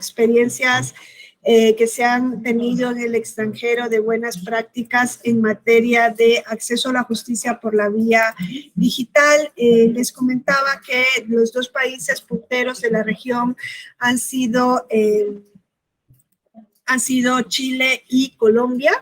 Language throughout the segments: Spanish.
experiencias que se han tenido en el extranjero de buenas prácticas en materia de acceso a la justicia por la vía digital. Les comentaba que los dos países punteros de la región han sido Chile y Colombia,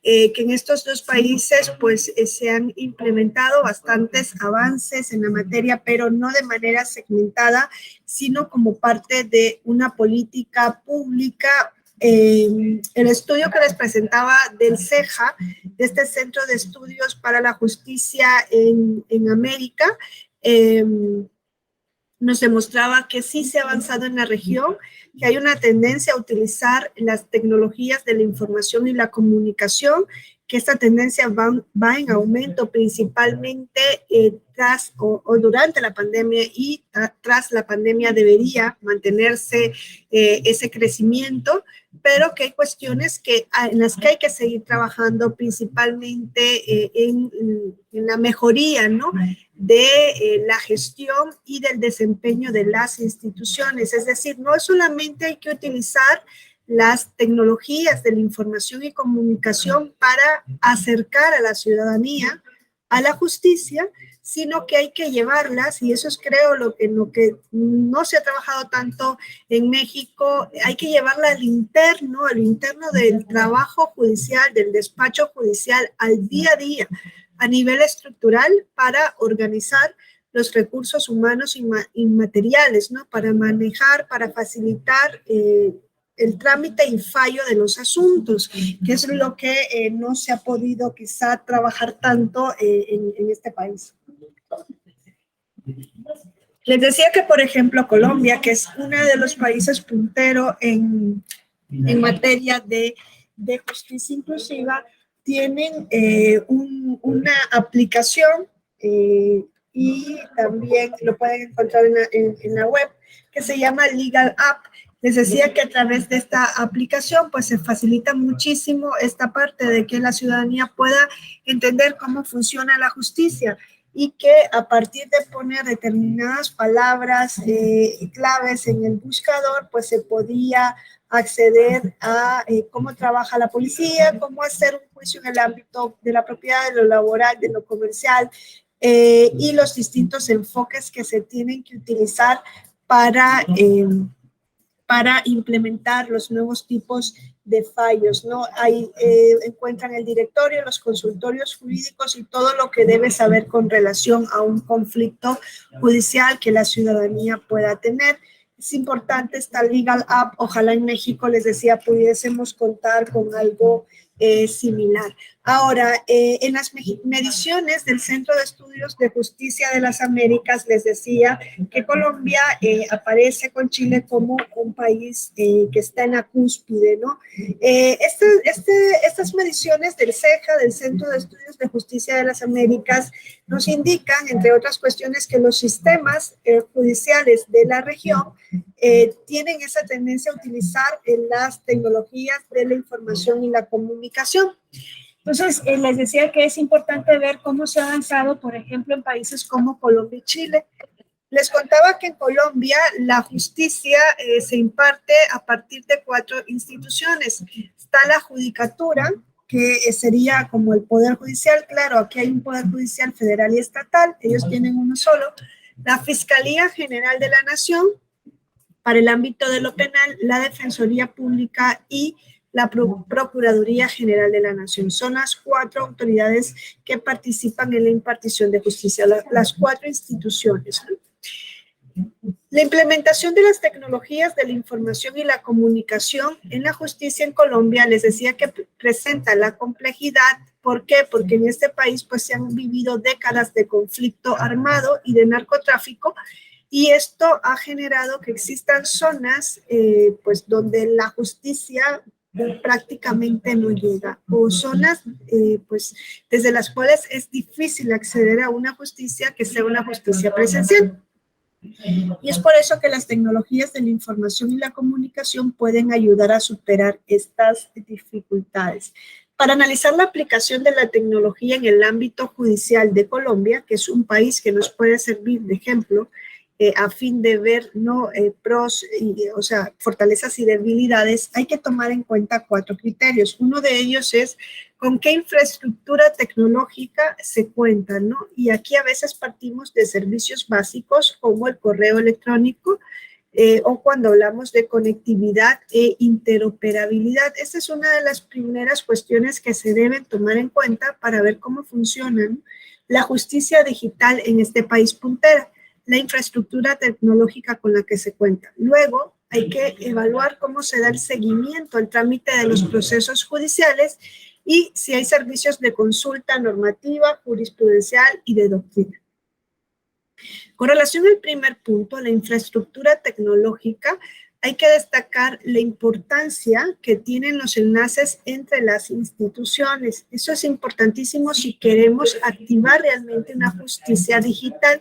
que en estos dos países pues se han implementado bastantes avances en la materia, pero no de manera segmentada, sino como parte de una política pública. El estudio que les presentaba del CEJA, de este Centro de Estudios para la Justicia en América, nos demostraba que sí se ha avanzado en la región, que hay una tendencia a utilizar las tecnologías de la información y la comunicación, que esta tendencia va en aumento principalmente tras o durante la pandemia, y tras la pandemia debería mantenerse ese crecimiento, pero que hay cuestiones en las que hay que seguir trabajando, principalmente en la mejoría, ¿no?, de la gestión y del desempeño de las instituciones. Es decir, no solamente hay que utilizar las tecnologías de la información y comunicación para acercar a la ciudadanía a la justicia, sino que hay que llevarlas, y eso es creo lo que no se ha trabajado tanto en México, hay que llevarla al interno del trabajo judicial, del despacho judicial, al día a día, a nivel estructural, para organizar los recursos humanos y materiales, ¿no?, para manejar, para facilitar el trámite y fallo de los asuntos, que es lo que no se ha podido quizá trabajar tanto en este país. Les decía que, por ejemplo, Colombia, que es uno de los países punteros en materia de justicia inclusiva, tienen una aplicación y también lo pueden encontrar en la web, que se llama Legal App. Les decía que a través de esta aplicación pues se facilita muchísimo esta parte de que la ciudadanía pueda entender cómo funciona la justicia, y que a partir de poner determinadas palabras claves en el buscador, pues se podía acceder a cómo trabaja la policía, cómo hacer un juicio en el ámbito de la propiedad, de lo laboral, de lo comercial, y los distintos enfoques que se tienen que utilizar para implementar los nuevos tipos de fallos, ¿no? Ahí encuentran el directorio, los consultorios jurídicos y todo lo que debe saber con relación a un conflicto judicial que la ciudadanía pueda tener. Es importante esta Legal App. Ojalá en México, les decía, pudiésemos contar con algo similar. Ahora, en las mediciones del Centro de Estudios de Justicia de las Américas, les decía que Colombia aparece con Chile como un país que está en la cúspide, ¿no? Estas mediciones del CEJA, del Centro de Estudios de Justicia de las Américas, nos indican, entre otras cuestiones, que los sistemas judiciales de la región tienen esa tendencia a utilizar las tecnologías de la información y la comunicación. Entonces, les decía que es importante ver cómo se ha avanzado, por ejemplo, en países como Colombia y Chile. Les contaba que en Colombia la justicia se imparte a partir de 4 instituciones. Está la judicatura, que sería como el poder judicial. Claro, aquí hay un poder judicial federal y estatal, ellos tienen uno solo. La Fiscalía General de la Nación, para el ámbito de lo penal, la Defensoría Pública y la Procuraduría General de la Nación. Son las 4 autoridades que participan en la impartición de justicia, las 4 instituciones. La implementación de las tecnologías de la información y la comunicación en la justicia en Colombia, les decía que presenta la complejidad. ¿Por qué? Porque en este país pues se han vivido décadas de conflicto armado y de narcotráfico, y esto ha generado que existan zonas pues donde la justicia prácticamente no llega, o zonas pues desde las cuales es difícil acceder a una justicia que sea una justicia presencial. Y es por eso que las tecnologías de la información y la comunicación pueden ayudar a superar estas dificultades. Para analizar la aplicación de la tecnología en el ámbito judicial de Colombia, que es un país que nos puede servir de ejemplo a fin de ver, ¿no? Pros, o sea, fortalezas y debilidades, hay que tomar en cuenta 4 criterios. Uno de ellos es con qué infraestructura tecnológica se cuenta, ¿no? Y aquí a veces partimos de servicios básicos como el correo electrónico, o cuando hablamos de conectividad e interoperabilidad. Esta es una de las primeras cuestiones que se deben tomar en cuenta para ver cómo funciona la justicia digital en este país puntera, la infraestructura tecnológica con la que se cuenta. Luego, hay que evaluar cómo se da el seguimiento al trámite de los procesos judiciales y si hay servicios de consulta normativa, jurisprudencial y de doctrina. Con relación al primer punto, la infraestructura tecnológica, hay que destacar la importancia que tienen los enlaces entre las instituciones. Eso es importantísimo si queremos activar realmente una justicia digital.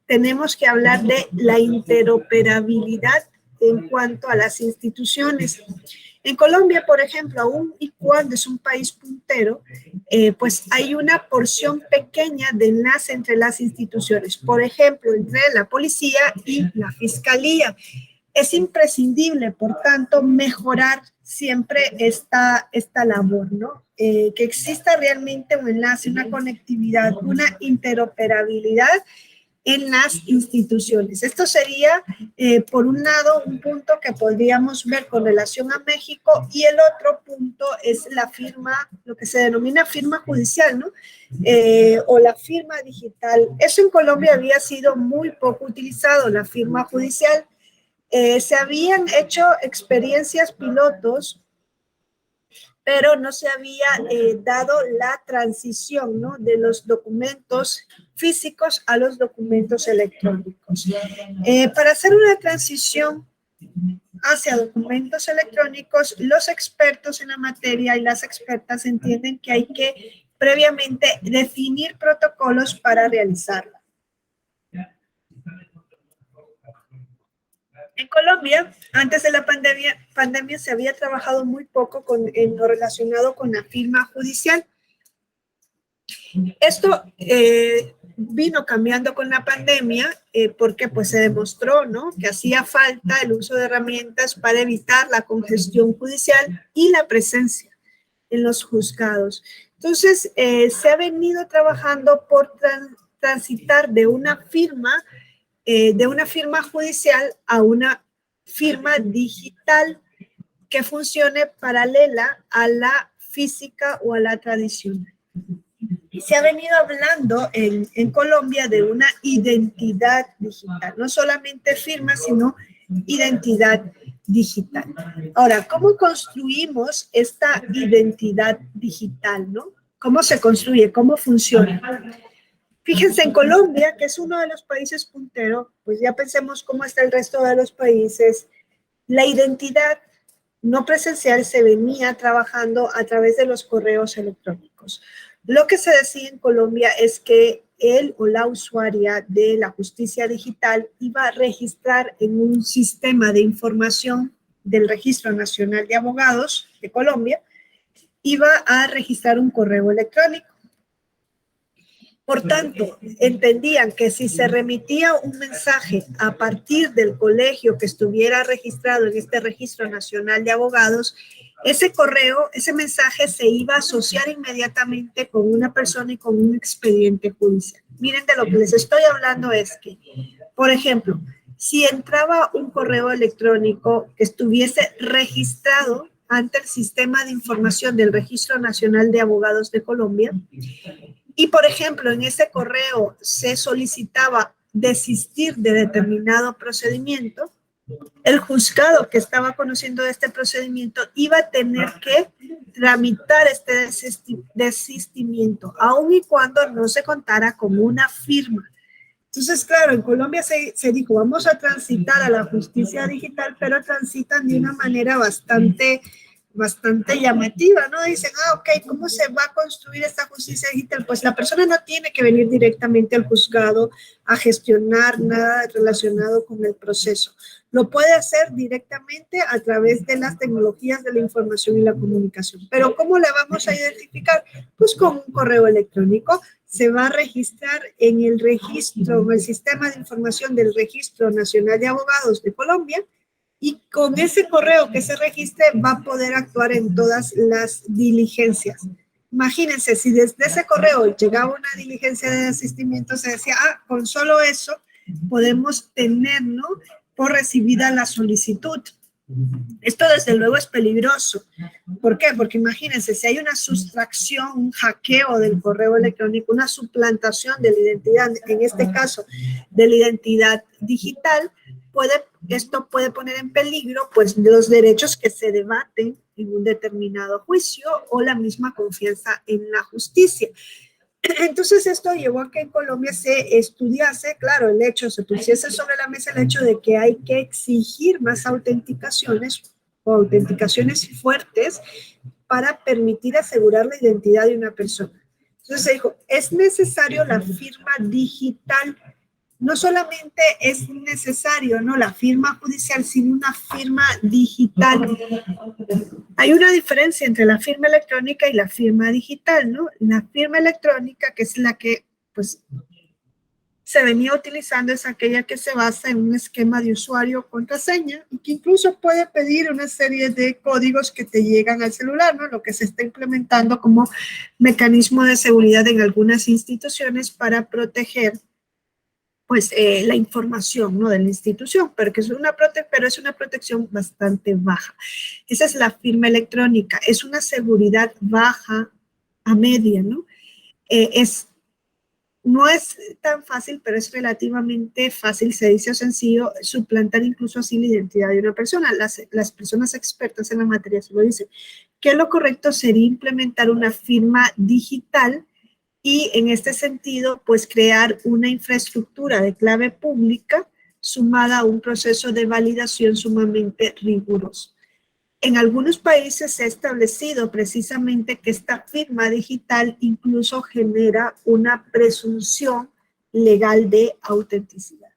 Tenemos que hablar de la interoperabilidad en cuanto a las instituciones. En Colombia, por ejemplo, aún y cuando es un país puntero, pues hay una porción pequeña de enlace entre las instituciones. Por ejemplo, entre la policía y la fiscalía. Es imprescindible, por tanto, mejorar siempre esta labor, ¿no? Que exista realmente un enlace, una conectividad, una interoperabilidad en las instituciones. Esto sería, por un lado, un punto que podríamos ver con relación a México, y el otro punto es la firma, lo que se denomina firma judicial, ¿no? O la firma digital. Eso en Colombia había sido muy poco utilizado, la firma judicial. Se habían hecho experiencias pilotos, pero no se había dado la transición, ¿no? De los documentos físicos a los documentos electrónicos. Para hacer una transición hacia documentos electrónicos, los expertos en la materia y las expertas entienden que hay que previamente definir protocolos para realizarla. En Colombia, antes de la pandemia se había trabajado muy poco en lo relacionado con la firma judicial. Esto vino cambiando con la pandemia porque pues se demostró, ¿no?, que hacía falta el uso de herramientas para evitar la congestión judicial y la presencia en los juzgados. Entonces, se ha venido trabajando por transitar de una firma judicial a una firma digital que funcione paralela a la física o a la tradicional. Se ha venido hablando en Colombia de una identidad digital, no solamente firma, sino identidad digital. Ahora, ¿cómo construimos esta identidad digital, no? ¿Cómo se construye? ¿Cómo funciona? Fíjense, en Colombia, que es uno de los países punteros, pues ya pensemos cómo está el resto de los países. La identidad no presencial se venía trabajando a través de los correos electrónicos. Lo que se decía en Colombia es que él o la usuaria de la justicia digital iba a registrar en un sistema de información del Registro Nacional de Abogados de Colombia, iba a registrar un correo electrónico. Por tanto, entendían que si se remitía un mensaje a partir del colegio que estuviera registrado en este Registro Nacional de Abogados, ese correo, ese mensaje se iba a asociar inmediatamente con una persona y con un expediente judicial. Miren, de lo que les estoy hablando es que, por ejemplo, si entraba un correo electrónico que estuviese registrado ante el Sistema de Información del Registro Nacional de Abogados de Colombia, y, por ejemplo, en ese correo se solicitaba desistir de determinado procedimiento, el juzgado que estaba conociendo de este procedimiento iba a tener que tramitar este desistimiento, aun y cuando no se contara con una firma. Entonces, claro, en Colombia se dijo, vamos a transitar a la justicia digital, pero transitan de una manera bastante llamativa, ¿no? Dicen, ok, ¿cómo se va a construir esta justicia digital? Pues la persona no tiene que venir directamente al juzgado a gestionar nada relacionado con el proceso. Lo puede hacer directamente a través de las tecnologías de la información y la comunicación. Pero ¿cómo la vamos a identificar? Pues con un correo electrónico. se va a registrar en el registro, en el sistema de información del Registro Nacional de Abogados de Colombia, y con ese correo que se registre va a poder actuar en todas las diligencias. Imagínense, si desde ese correo llegaba una diligencia de asistimiento, se decía, con solo eso podemos tener, ¿no?, por recibida la solicitud. Esto desde luego es peligroso. ¿Por qué? Porque imagínense, si hay una sustracción, un hackeo del correo electrónico, una suplantación de la identidad, en este caso de la identidad digital, esto puede poner en peligro pues los derechos que se debaten en un determinado juicio o la misma confianza en la justicia. Entonces esto llevó a que en Colombia se estudiase, claro, se pusiese sobre la mesa el hecho de que hay que exigir más autenticaciones o autenticaciones fuertes para permitir asegurar la identidad de una persona. Entonces se dijo, es necesario la firma digital. No solamente es necesario, ¿no?, la firma judicial, sino una firma digital. Hay una diferencia entre la firma electrónica y la firma digital, ¿no? La firma electrónica, que es la que, pues, se venía utilizando, es aquella que se basa en un esquema de usuario-contraseña y que incluso puede pedir una serie de códigos que te llegan al celular, ¿no? Lo que se está implementando como mecanismo de seguridad en algunas instituciones para proteger pues la información, ¿no?, de la institución, pero es una protección bastante baja. Esa es la firma electrónica, es una seguridad baja a media, ¿no? No es tan fácil, pero es relativamente fácil, se dice sencillo, suplantar incluso así la identidad de una persona. Las personas expertas en la materia se lo dicen, que lo correcto sería implementar una firma digital y en este sentido, pues crear una infraestructura de clave pública sumada a un proceso de validación sumamente riguroso. En algunos países se ha establecido precisamente que esta firma digital incluso genera una presunción legal de autenticidad.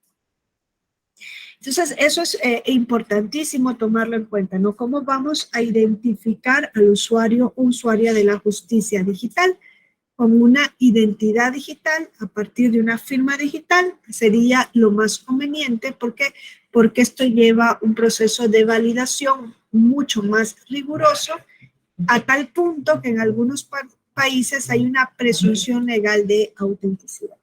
Entonces, eso es importantísimo tomarlo en cuenta, ¿no? ¿Cómo vamos a identificar al usuario o usuaria de la justicia digital? Con una identidad digital a partir de una firma digital sería lo más conveniente. ¿Por qué? Porque esto lleva un proceso de validación mucho más riguroso, a tal punto que en algunos países hay una presunción legal de autenticidad.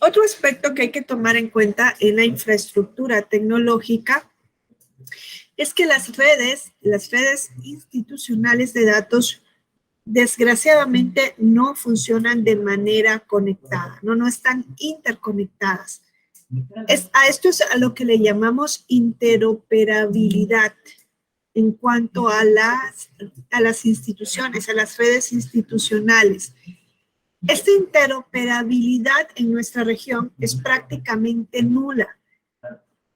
Otro aspecto que hay que tomar en cuenta en la infraestructura tecnológica es que las redes institucionales de datos desgraciadamente no funcionan de manera conectada, no están interconectadas. A esto es a lo que le llamamos interoperabilidad en cuanto a las instituciones, a las redes institucionales. Esta interoperabilidad en nuestra región es prácticamente nula.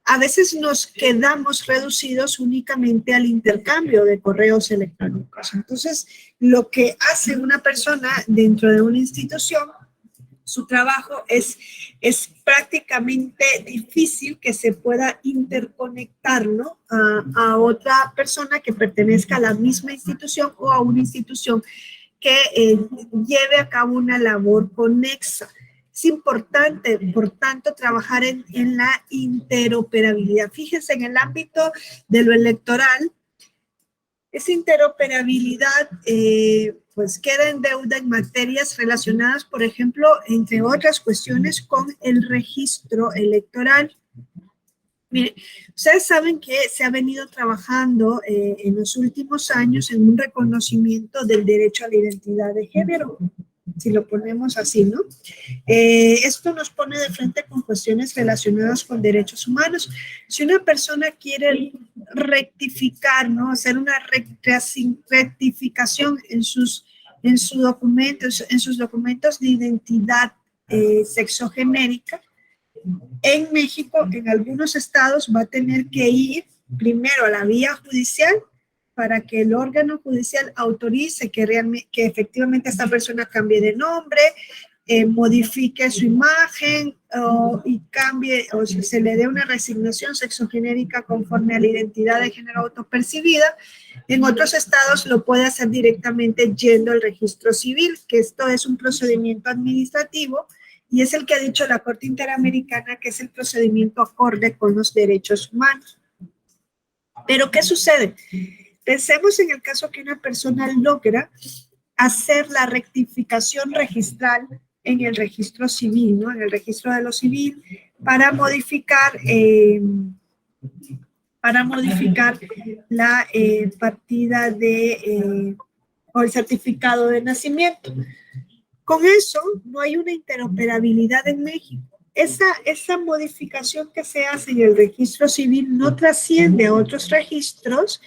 A veces nos quedamos reducidos únicamente al intercambio de correos electrónicos. Entonces, lo que hace una persona dentro de una institución, su trabajo es prácticamente difícil que se pueda interconectar, ¿no?, a otra persona que pertenezca a la misma institución o a una institución que lleve a cabo una labor conexa. Es importante, por tanto, trabajar en la interoperabilidad. Fíjense, en el ámbito de lo electoral, esa interoperabilidad pues queda en deuda en materias relacionadas, por ejemplo, entre otras cuestiones, con el registro electoral. Mire, ustedes saben que se ha venido trabajando en los últimos años en un reconocimiento del derecho a la identidad de género, si lo ponemos así, ¿no? Esto nos pone de frente con cuestiones relacionadas con derechos humanos. Si una persona quiere rectificar, ¿no?, hacer una rectificación en sus documentos de identidad sexogenérica, en México, en algunos estados, va a tener que ir primero a la vía judicial para que el órgano judicial autorice que efectivamente esta persona cambie de nombre modifique su imagen y cambie o se le dé una resignación sexogenérica conforme a la identidad de género autopercibida. En otros estados lo puede hacer directamente yendo al registro civil, que esto es un procedimiento administrativo y es el que ha dicho la Corte Interamericana que es el procedimiento acorde con los derechos humanos. Pero, ¿qué sucede? Pensemos en el caso que una persona logra hacer la rectificación registral en el registro civil, ¿no? En el registro de lo civil, para modificar la partida de, o el certificado de nacimiento. Con eso no hay una interoperabilidad en México. Esa modificación que se hace en el registro civil no trasciende a otros registros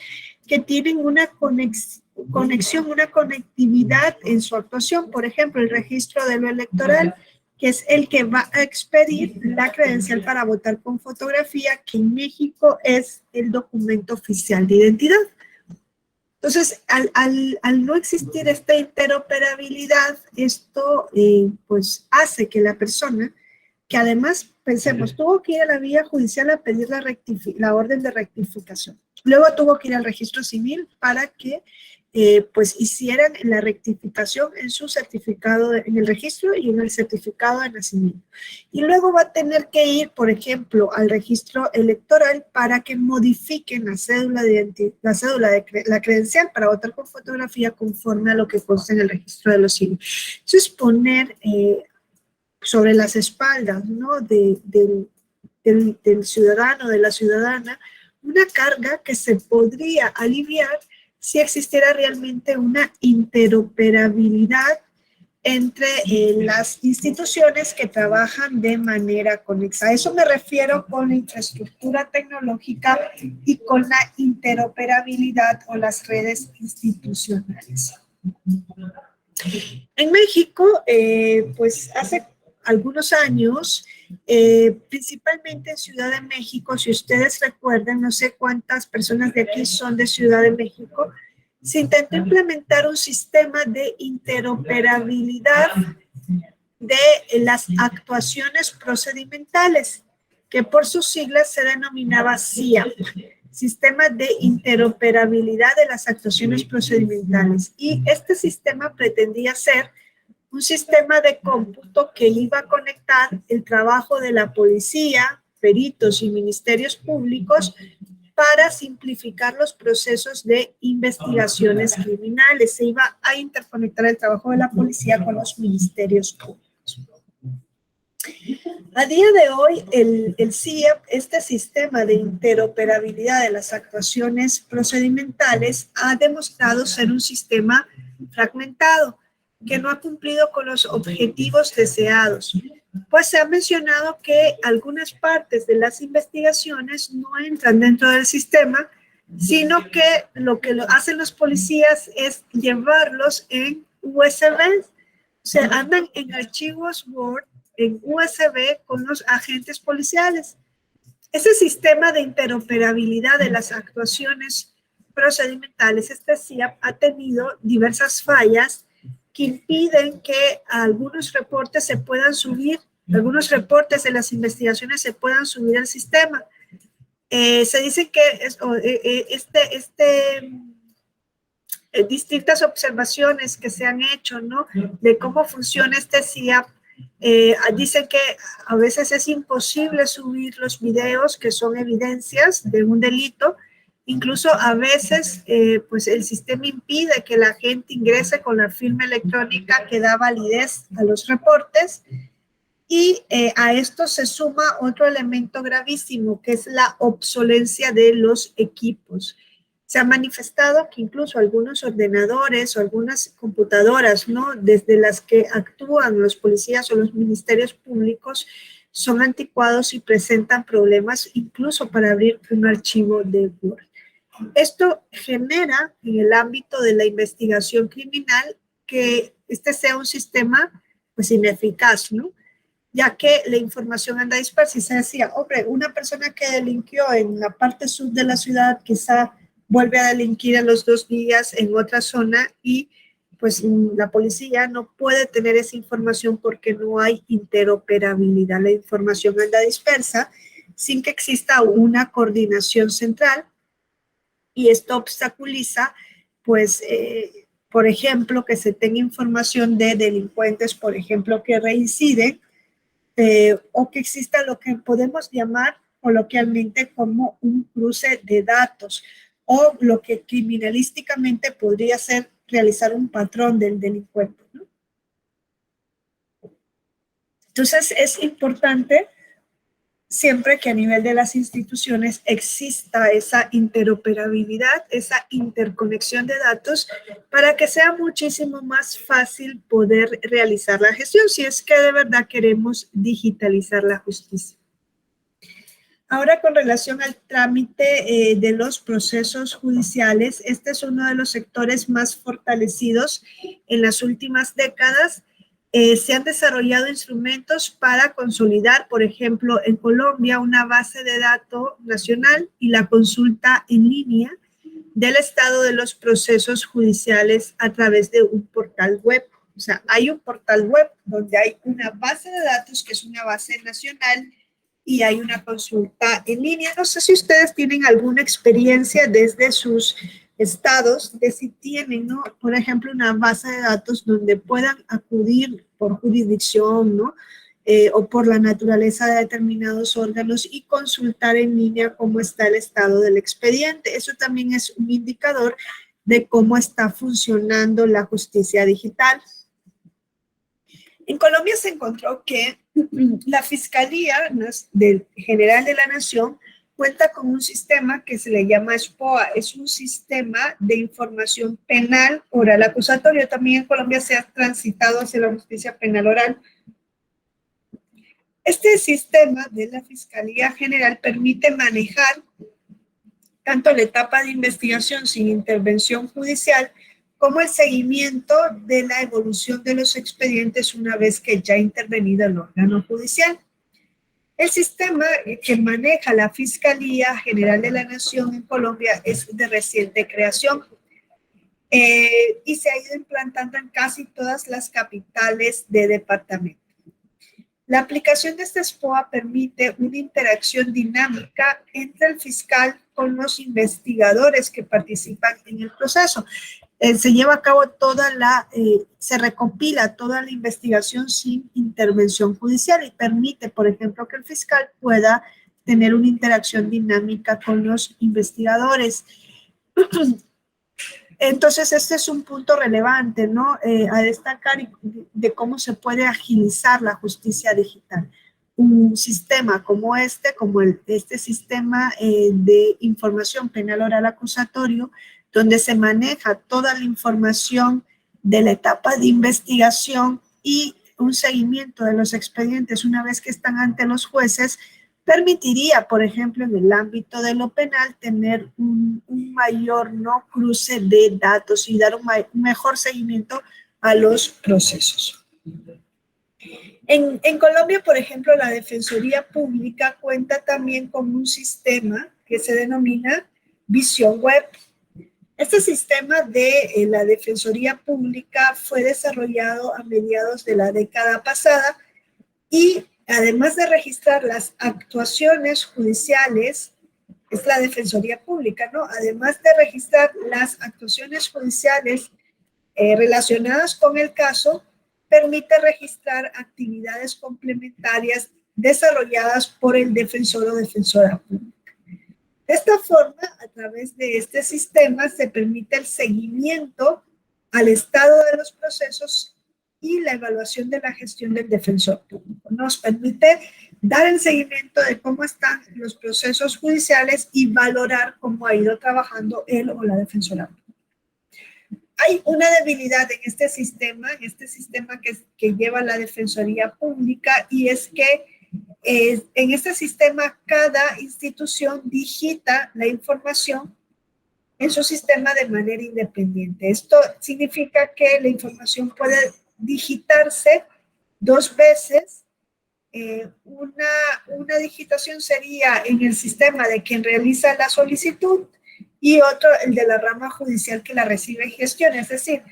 que tienen una conexión, una conectividad en su actuación. Por ejemplo, el registro de lo electoral, que es el que va a expedir la credencial para votar con fotografía, que en México es el documento oficial de identidad. Entonces, al no existir esta interoperabilidad, esto pues hace que la persona, que además, pensemos, tuvo que ir a la vía judicial a pedir la orden de rectificación. Luego tuvo que ir al registro civil para que pues hicieran la rectificación en su certificado, en el registro y en el certificado de nacimiento. Y luego va a tener que ir, por ejemplo, al registro electoral para que modifiquen la cédula de la credencial para votar con fotografía conforme a lo que consta en el registro de los civiles. Entonces, poner sobre las espaldas, ¿no? del ciudadano, de la ciudadana, una carga que se podría aliviar si existiera realmente una interoperabilidad entre las instituciones que trabajan de manera conexa. A eso me refiero con la infraestructura tecnológica y con la interoperabilidad o las redes institucionales. En México, pues hace algunos años, principalmente en Ciudad de México, si ustedes recuerdan, no sé cuántas personas de aquí son de Ciudad de México, se intentó implementar un sistema de interoperabilidad de las actuaciones procedimentales, que por sus siglas se denominaba SIAP, Sistema de Interoperabilidad de las Actuaciones Procedimentales. Y este sistema pretendía ser un sistema de cómputo que iba a conectar el trabajo de la policía, peritos y ministerios públicos para simplificar los procesos de investigaciones criminales. Se iba a interconectar el trabajo de la policía con los ministerios públicos. A día de hoy, el SIAP, este sistema de interoperabilidad de las actuaciones procedimentales, ha demostrado ser un sistema fragmentado, que no ha cumplido con los objetivos deseados. Pues se ha mencionado que algunas partes de las investigaciones no entran dentro del sistema, sino que lo hacen los policías es llevarlos en USB, o sea, andan en archivos Word, en USB con los agentes policiales. Ese sistema de interoperabilidad de las actuaciones procedimentales, este SIAP, ha tenido diversas fallas que impiden que algunos reportes se puedan subir, algunos reportes de las investigaciones se puedan subir al sistema. Se dice que distintas observaciones que se han hecho, ¿no? De cómo funciona este SIAP. Dicen que a veces es imposible subir los videos que son evidencias de un delito. Incluso a veces, pues el sistema impide que la gente ingrese con la firma electrónica que da validez a los reportes. Y a esto se suma otro elemento gravísimo, que es la obsolencia de los equipos. Se ha manifestado que incluso algunos ordenadores o algunas computadoras, ¿no?, desde las que actúan los policías o los ministerios públicos, son anticuados y presentan problemas incluso para abrir un archivo de Word. Esto genera en el ámbito de la investigación criminal que este sea un sistema pues ineficaz, ¿no? Ya que la información anda dispersa y se decía, hombre, una persona que delinquió en la parte sur de la ciudad quizá vuelve a delinquir a los 2 días en otra zona y pues la policía no puede tener esa información porque no hay interoperabilidad. La información anda dispersa sin que exista una coordinación central y esto obstaculiza, pues, por ejemplo, que se tenga información de delincuentes, por ejemplo, que reinciden o que exista lo que podemos llamar coloquialmente como un cruce de datos o lo que criminalísticamente podría ser realizar un patrón del delincuente, ¿no? Entonces es importante siempre que a nivel de las instituciones exista esa interoperabilidad, esa interconexión de datos para que sea muchísimo más fácil poder realizar la gestión si es que de verdad queremos digitalizar la justicia. Ahora, con relación al trámite de los procesos judiciales, este es uno de los sectores más fortalecidos en las últimas décadas. Se han desarrollado instrumentos para consolidar, por ejemplo, en Colombia, una base de datos nacional y la consulta en línea del estado de los procesos judiciales a través de un portal web. O sea, hay un portal web donde hay una base de datos que es una base nacional y hay una consulta en línea. No sé si ustedes tienen alguna experiencia desde sus estados de si tienen, ¿no? Por ejemplo, una base de datos donde puedan acudir por jurisdicción, ¿no? O por la naturaleza de determinados órganos y consultar en línea cómo está el estado del expediente. Eso también es un indicador de cómo está funcionando la justicia digital. En Colombia se encontró que la Fiscalía General de la Nación cuenta con un sistema que se le llama SPOA. Es un sistema de información penal oral acusatorio. También en Colombia se ha transitado hacia la justicia penal oral. Este sistema de la Fiscalía General permite manejar tanto la etapa de investigación sin intervención judicial como el seguimiento de la evolución de los expedientes una vez que ya ha intervenido el órgano judicial. El sistema que maneja la Fiscalía General de la Nación en Colombia es de reciente creación y se ha ido implantando en casi todas las capitales de departamento. La aplicación de este SPOA permite una interacción dinámica entre el fiscal con los investigadores que participan en el proceso. Se lleva a cabo se recopila toda la investigación sin intervención judicial y permite, por ejemplo, que el fiscal pueda tener una interacción dinámica con los investigadores. Entonces, este es un punto relevante, ¿no? A destacar de cómo se puede agilizar la justicia digital. Un sistema como este sistema de información penal oral acusatorio, donde se maneja toda la información de la etapa de investigación y un seguimiento de los expedientes una vez que están ante los jueces, permitiría, por ejemplo, en el ámbito de lo penal, tener un mayor cruce de datos y dar un mejor seguimiento a los procesos. En Colombia, por ejemplo, la Defensoría Pública cuenta también con un sistema que se denomina Visión Web. Este sistema de la Defensoría Pública fue desarrollado a mediados de la década pasada y además de registrar las actuaciones judiciales, es la Defensoría Pública, ¿no? Además de registrar las actuaciones judiciales relacionadas con el caso, permite registrar actividades complementarias desarrolladas por el defensor o defensora pública. De esta forma, a través de este sistema, se permite el seguimiento al estado de los procesos y la evaluación de la gestión del defensor público. Nos permite dar el seguimiento de cómo están los procesos judiciales y valorar cómo ha ido trabajando él o la defensora pública. Hay una debilidad en este sistema que lleva la Defensoría Pública, y es que en este sistema cada institución digita la información en su sistema de manera independiente. Esto significa que la información puede digitarse dos veces. Una digitación sería en el sistema de quien realiza la solicitud y otro el de la rama judicial que la recibe y gestiona. Es decir,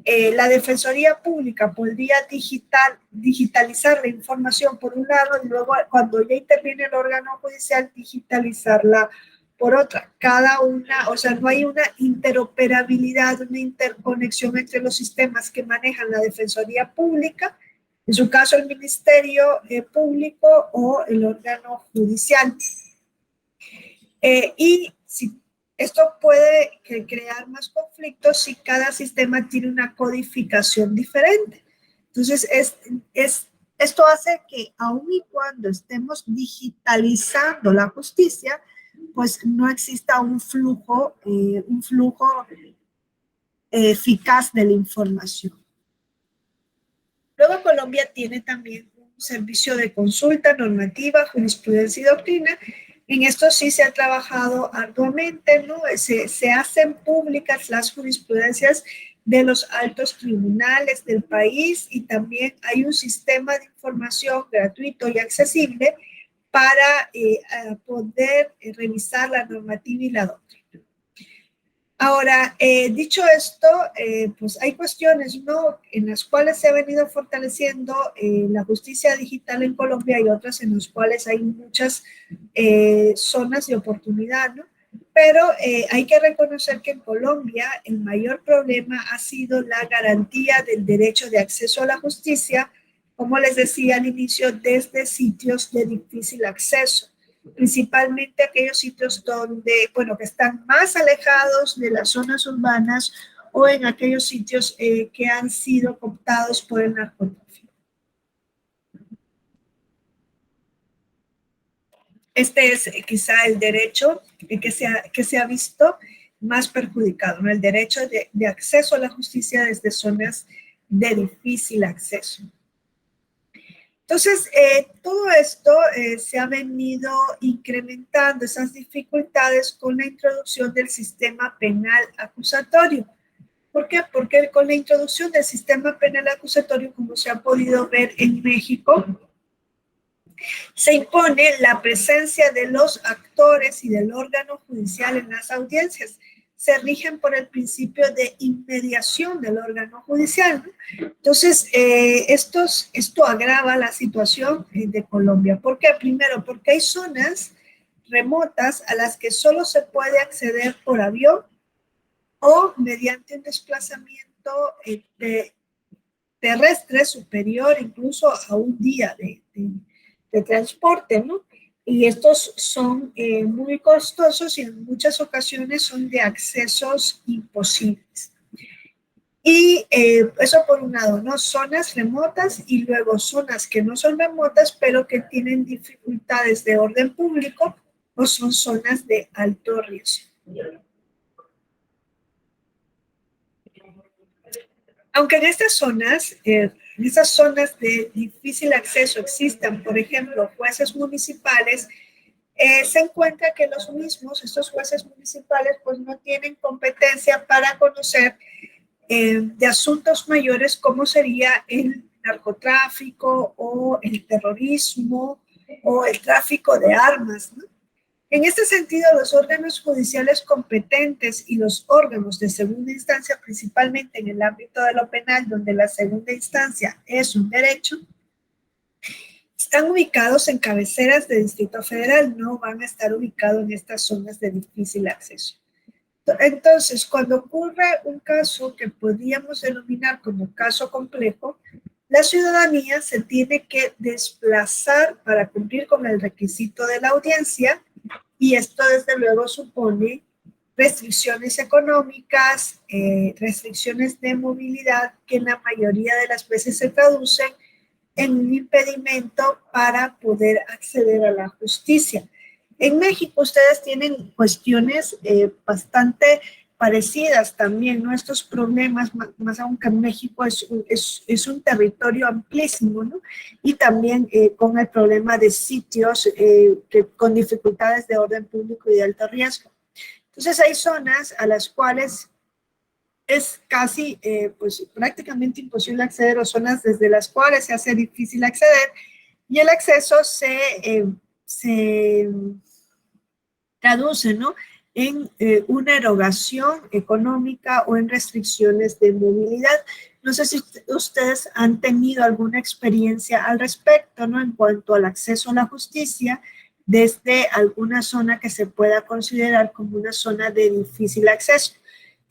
La Defensoría Pública podría digitalizar la información por un lado y luego cuando ya interviene el órgano judicial digitalizarla por otra. Cada una, o sea, no hay una interoperabilidad, una interconexión entre los sistemas que manejan la Defensoría Pública, en su caso el Ministerio Público o el órgano judicial. Y si esto puede crear más conflictos si cada sistema tiene una codificación diferente. Entonces, esto hace que aun y cuando estemos digitalizando la justicia, pues no exista un flujo eficaz de la información. Luego Colombia tiene también un servicio de consulta normativa, jurisprudencia y doctrina. En esto sí se ha trabajado arduamente, ¿no? Se hacen públicas las jurisprudencias de los altos tribunales del país y también hay un sistema de información gratuito y accesible para poder revisar la normativa y la doctrina. Ahora, dicho esto, pues hay cuestiones, ¿no?, en las cuales se ha venido fortaleciendo la justicia digital en Colombia y otras en las cuales hay muchas zonas de oportunidad, ¿no? Pero hay que reconocer que en Colombia el mayor problema ha sido la garantía del derecho de acceso a la justicia, como les decía al inicio, desde sitios de difícil acceso, principalmente aquellos sitios donde, bueno, que están más alejados de las zonas urbanas o en aquellos sitios que han sido cooptados por el narcotráfico. Este es quizá el derecho que se ha visto más perjudicado, ¿no? El derecho de acceso a la justicia desde zonas de difícil acceso. Entonces, todo esto se ha venido incrementando, esas dificultades con la introducción del sistema penal acusatorio. ¿Por qué? Porque con la introducción del sistema penal acusatorio, como se ha podido ver en México, se impone la presencia de los actores y del órgano judicial en las audiencias. Se rigen por el principio de inmediación del órgano judicial, ¿no? Entonces, esto agrava la situación de Colombia. ¿Por qué? Primero, porque hay zonas remotas a las que solo se puede acceder por avión o mediante un desplazamiento terrestre superior incluso a un día de transporte, ¿no? Y estos son muy costosos y en muchas ocasiones son de accesos imposibles. Y eso por un lado, ¿no? Zonas remotas y luego zonas que no son remotas, pero que tienen dificultades de orden público o son zonas de alto riesgo. Aunque en estas zonas de difícil acceso existan, por ejemplo, jueces municipales, se encuentra que los mismos, estos jueces municipales, pues no tienen competencia para conocer de asuntos mayores como sería el narcotráfico o el terrorismo o el tráfico de armas, ¿no? En este sentido, los órganos judiciales competentes y los órganos de segunda instancia, principalmente en el ámbito de lo penal, donde la segunda instancia es un derecho, están ubicados en cabeceras de Distrito Federal, no van a estar ubicados en estas zonas de difícil acceso. Entonces, cuando ocurre un caso que podríamos denominar como caso complejo, la ciudadanía se tiene que desplazar para cumplir con el requisito de la audiencia y esto desde luego supone restricciones económicas, restricciones de movilidad que en la mayoría de las veces se traducen en un impedimento para poder acceder a la justicia. En México ustedes tienen cuestiones bastante parecidas también, ¿no? Estos problemas, más aún que México es un territorio amplísimo, ¿no? Y también con el problema de sitios con dificultades de orden público y de alto riesgo. Entonces hay zonas a las cuales es casi, pues prácticamente imposible acceder, o zonas desde las cuales se hace difícil acceder, y el acceso se traduce, ¿no?, en una erogación económica o en restricciones de movilidad. No sé si ustedes han tenido alguna experiencia al respecto, ¿no? En cuanto al acceso a la justicia desde alguna zona que se pueda considerar como una zona de difícil acceso,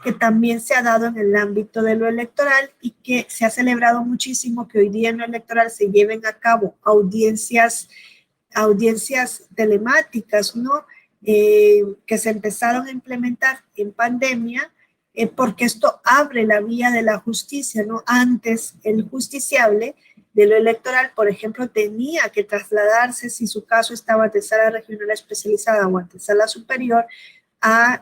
que también se ha dado en el ámbito de lo electoral y que se ha celebrado muchísimo que hoy día en lo electoral se lleven a cabo audiencias telemáticas, ¿no? Que se empezaron a implementar en pandemia, porque esto abre la vía de la justicia, ¿no? Antes el justiciable de lo electoral, por ejemplo, tenía que trasladarse, si su caso estaba ante sala regional especializada o ante sala superior, a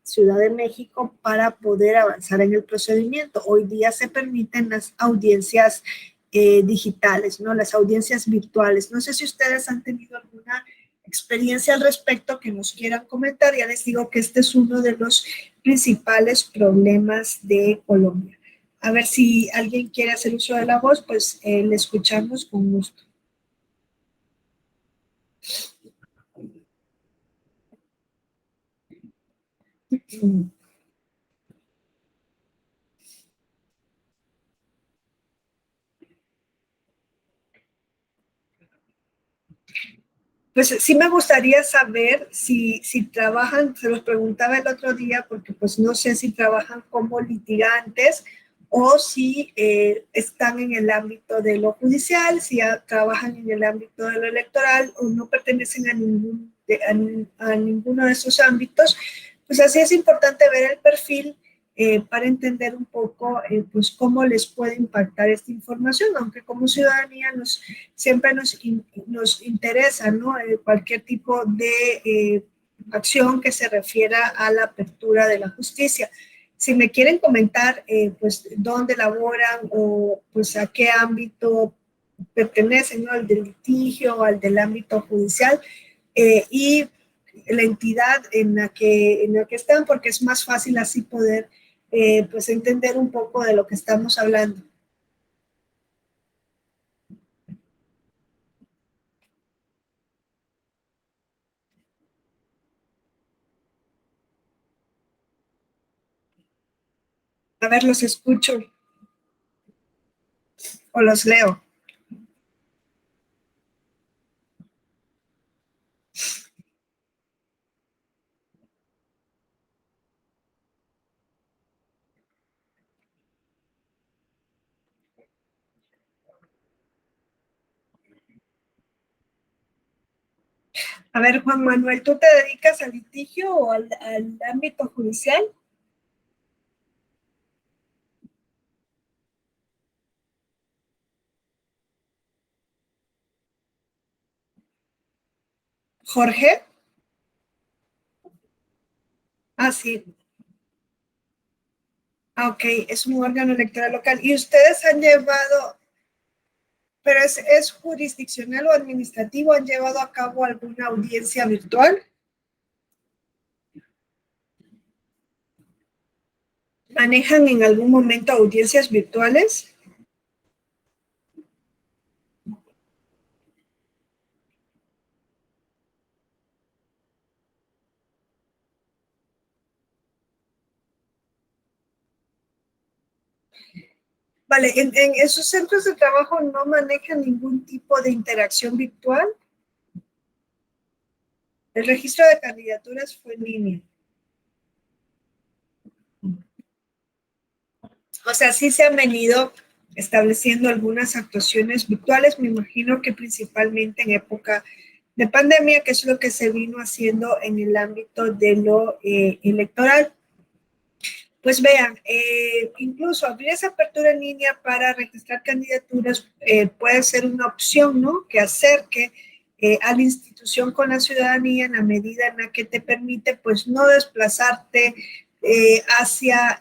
Ciudad de México para poder avanzar en el procedimiento. Hoy día se permiten las audiencias digitales, ¿no? Las audiencias virtuales. No sé si ustedes han tenido alguna experiencia al respecto que nos quieran comentar. Ya les digo que este es uno de los principales problemas de Colombia. A ver si alguien quiere hacer uso de la voz, pues le escuchamos con gusto. Pues sí me gustaría saber si trabajan, se los preguntaba el otro día, porque pues no sé si trabajan como litigantes o si están en el ámbito de lo judicial, si ya trabajan en el ámbito de lo electoral o no pertenecen a ninguno de esos ámbitos. Pues así es importante ver el perfil para entender un poco pues cómo les puede impactar esta información, aunque como ciudadanía siempre nos interesa, ¿no? Cualquier tipo de acción que se refiera a la apertura de la justicia. Si me quieren comentar, pues, dónde laboran o, pues, a qué ámbito pertenecen, ¿no? Al del litigio, al del ámbito judicial, y la entidad en la que están, porque es más fácil así poder, pues, entender un poco de lo que estamos hablando. A ver, los escucho o los leo. A ver, Juan Manuel, ¿tú te dedicas al litigio o al ámbito judicial? Jorge. Ah, sí. Ah, ok, es un órgano electoral local. ¿Y ustedes han llevado, pero es jurisdiccional o administrativo, han llevado a cabo alguna audiencia virtual? ¿Manejan en algún momento audiencias virtuales? Vale, en esos centros de trabajo no manejan ningún tipo de interacción virtual. El registro de candidaturas fue en línea. O sea, sí se han venido estableciendo algunas actuaciones virtuales, me imagino que principalmente en época de pandemia, que es lo que se vino haciendo en el ámbito de lo electoral. Pues vean, incluso abrir esa apertura en línea para registrar candidaturas puede ser una opción, ¿no? Que acerque a la institución con la ciudadanía en la medida en la que te permite, pues, no desplazarte hacia,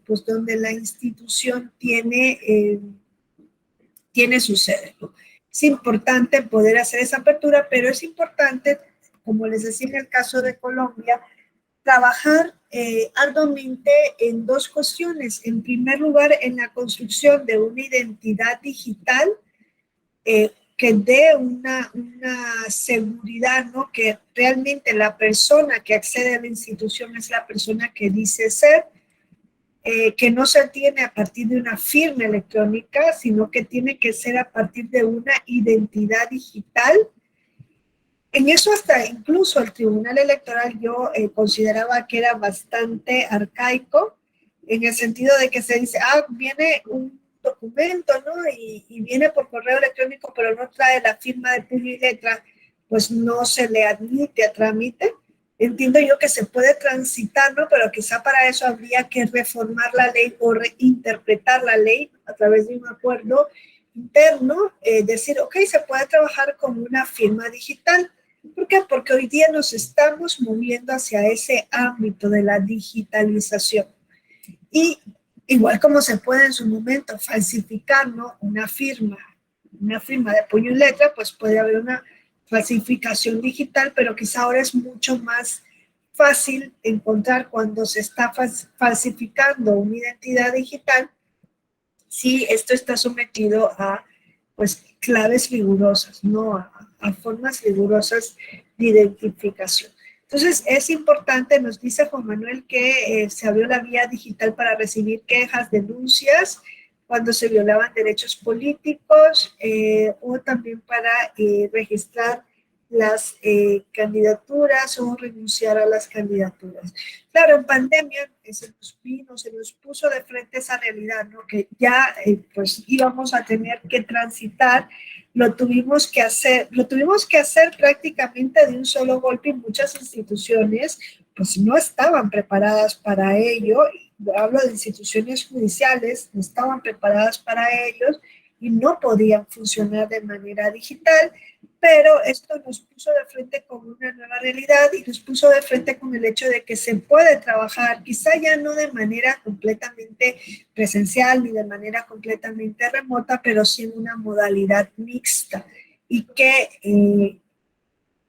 pues, donde la institución tiene su sede, ¿no? Es importante poder hacer esa apertura, pero es importante, como les decía en el caso de Colombia, trabajar arduamente en dos cuestiones. En primer lugar, en la construcción de una identidad digital que dé una seguridad, ¿no? Que realmente la persona que accede a la institución es la persona que dice ser, que no se tiene a partir de una firma electrónica, sino que tiene que ser a partir de una identidad digital. En eso hasta incluso el Tribunal Electoral yo consideraba que era bastante arcaico, en el sentido de que se dice, viene un documento, ¿no? Y viene por correo electrónico, pero no trae la firma de puño y letra, pues no se le admite a trámite. Entiendo yo que se puede transitar, ¿no? Pero quizá para eso habría que reformar la ley o reinterpretar la ley a través de un acuerdo interno, decir, ok, se puede trabajar con una firma digital. ¿Por qué? Porque hoy día nos estamos moviendo hacia ese ámbito de la digitalización. Y igual como se puede en su momento falsificar, ¿no? Una firma de puño y letra, pues puede haber una falsificación digital, pero quizá ahora es mucho más fácil encontrar cuando se está falsificando una identidad digital, si esto está sometido a pues claves rigurosas, ¿no? A formas rigurosas de identificación. Entonces, es importante, nos dice Juan Manuel, que se abrió la vía digital para recibir quejas, denuncias, cuando se violaban derechos políticos, o también para registrar las candidaturas o renunciar a las candidaturas. Claro, en pandemia se nos puso de frente esa realidad, ¿no? Que ya pues íbamos a tener que transitar, lo tuvimos que hacer prácticamente de un solo golpe, y muchas instituciones pues no estaban preparadas para ello. Hablo de instituciones judiciales, no estaban preparadas para ellos y no podían funcionar de manera digital. Pero esto nos puso de frente con una nueva realidad y nos puso de frente con el hecho de que se puede trabajar, quizá ya no de manera completamente presencial ni de manera completamente remota, pero sí en una modalidad mixta, y que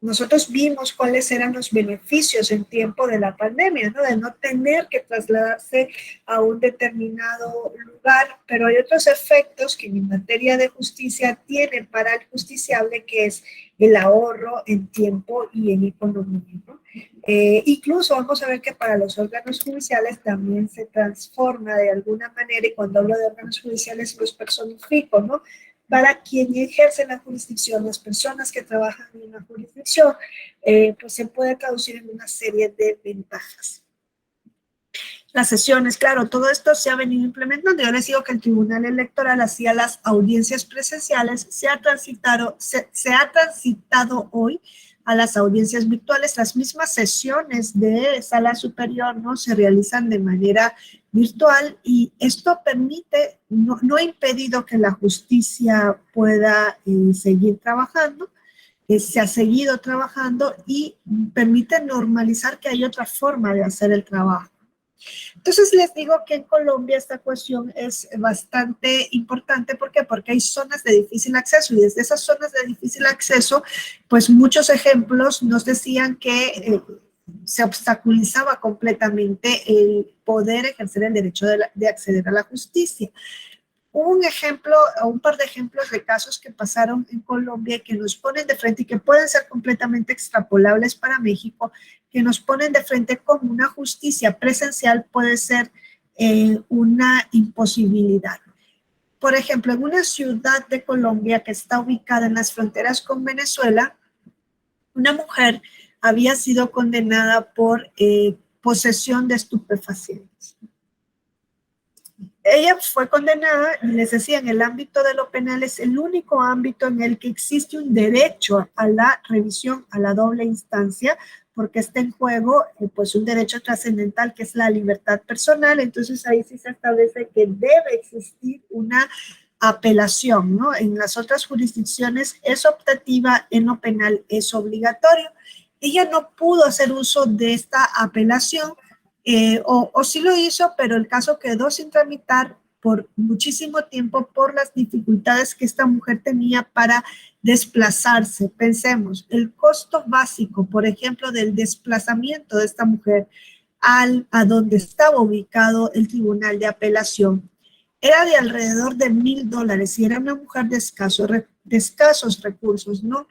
nosotros vimos cuáles eran los beneficios en tiempo de la pandemia, ¿no? De no tener que trasladarse a un determinado lugar, pero hay otros efectos que en materia de justicia tienen para el justiciable, que es el ahorro en tiempo y en economía, ¿no? Incluso vamos a ver que para los órganos judiciales también se transforma de alguna manera, y cuando hablo de órganos judiciales los personifico, ¿no? Para quien ejerce la jurisdicción, las personas que trabajan en una jurisdicción, pues se puede traducir en una serie de ventajas. Las sesiones, claro, todo esto se ha venido implementando. Yo les digo que el Tribunal Electoral hacía las audiencias presenciales, se ha transitado hoy a las audiencias virtuales. Las mismas sesiones de sala superior, ¿no? Se realizan de manera virtual, y esto permite, no ha impedido que la justicia pueda seguir trabajando. Se ha seguido trabajando y permite normalizar que hay otra forma de hacer el trabajo. Entonces les digo que en Colombia esta cuestión es bastante importante. ¿Por qué? Porque hay zonas de difícil acceso, y desde esas zonas de difícil acceso, pues muchos ejemplos nos decían que se obstaculizaba completamente el poder ejercer el derecho de acceder a la justicia. Un ejemplo, o un par de ejemplos de casos que pasaron en Colombia, que nos ponen de frente y que pueden ser completamente extrapolables para México, que nos ponen de frente como una justicia presencial puede ser una imposibilidad. Por ejemplo, en una ciudad de Colombia que está ubicada en las fronteras con Venezuela, una mujer había sido condenada por posesión de estupefacientes. Ella fue condenada, y les decía, en el ámbito de lo penal es el único ámbito en el que existe un derecho a la revisión a la doble instancia, porque está en juego pues un derecho trascendental que es la libertad personal. Entonces ahí sí se establece que debe existir una apelación, ¿no? En las otras jurisdicciones es optativa, en lo penal es obligatorio. Ella no pudo hacer uso de esta apelación, o sí lo hizo, pero el caso quedó sin tramitar por muchísimo tiempo por las dificultades que esta mujer tenía para desplazarse. Pensemos, el costo básico, por ejemplo, del desplazamiento de esta mujer a donde estaba ubicado el tribunal de apelación, era de alrededor de $1,000 y era una mujer de escasos recursos, ¿no?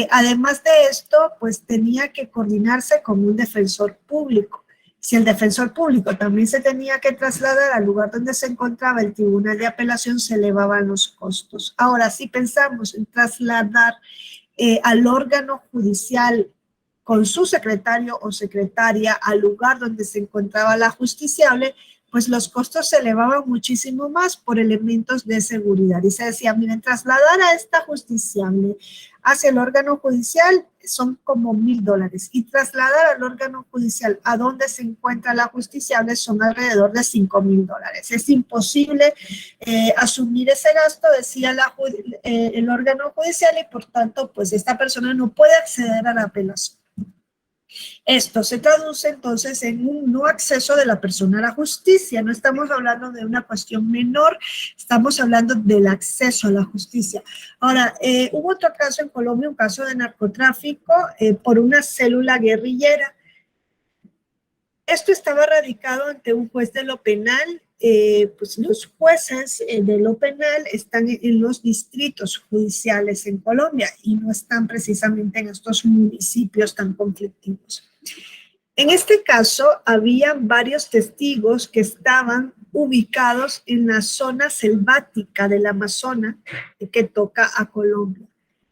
Además de esto, pues tenía que coordinarse con un defensor público. Si el defensor público también se tenía que trasladar al lugar donde se encontraba el tribunal de apelación, se elevaban los costos. Ahora, si pensamos en trasladar al órgano judicial con su secretario o secretaria al lugar donde se encontraba la justiciable, pues los costos se elevaban muchísimo más por elementos de seguridad. Y se decía, miren, trasladar a esta justiciable hacia el órgano judicial son como $1,000 y trasladar al órgano judicial a donde se encuentra la justiciable son alrededor de $5,000. Es imposible asumir ese gasto, decía el órgano judicial, y por tanto, pues esta persona no puede acceder a la apelación. Esto se traduce entonces en un no acceso de la persona a la justicia. No estamos hablando de una cuestión menor, estamos hablando del acceso a la justicia. Ahora, hubo otro caso en Colombia, un caso de narcotráfico por una célula guerrillera. Esto estaba radicado ante un juez de lo penal. Pues los jueces de lo penal están en los distritos judiciales en Colombia y no están precisamente en estos municipios tan conflictivos. En este caso, había varios testigos que estaban ubicados en la zona selvática del Amazonas que toca a Colombia.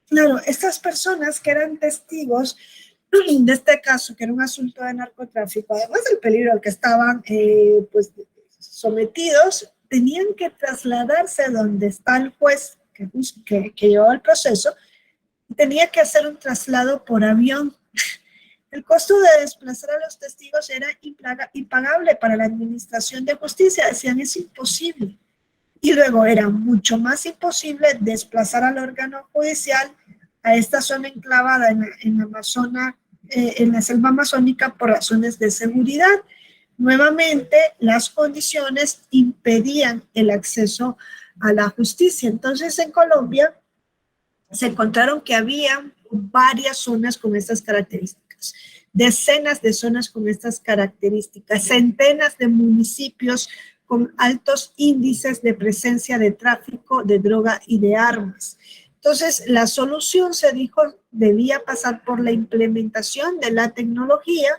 Claro, estas personas que eran testigos de este caso, que era un asunto de narcotráfico, además del peligro al que estaban pues sometidos, tenían que trasladarse a donde está el juez que llevó el proceso, y tenía que hacer un traslado por avión. El costo de desplazar a los testigos era impagable para la administración de justicia, decían, es imposible. Y luego era mucho más imposible desplazar al órgano judicial a esta zona enclavada en la selva amazónica por razones de seguridad. Nuevamente, las condiciones impedían el acceso a la justicia. Entonces, en Colombia se encontraron que había varias zonas con estas características, decenas de zonas con estas características, centenas de municipios con altos índices de presencia de tráfico de droga y de armas. Entonces, la solución, se dijo, debía pasar por la implementación de la tecnología,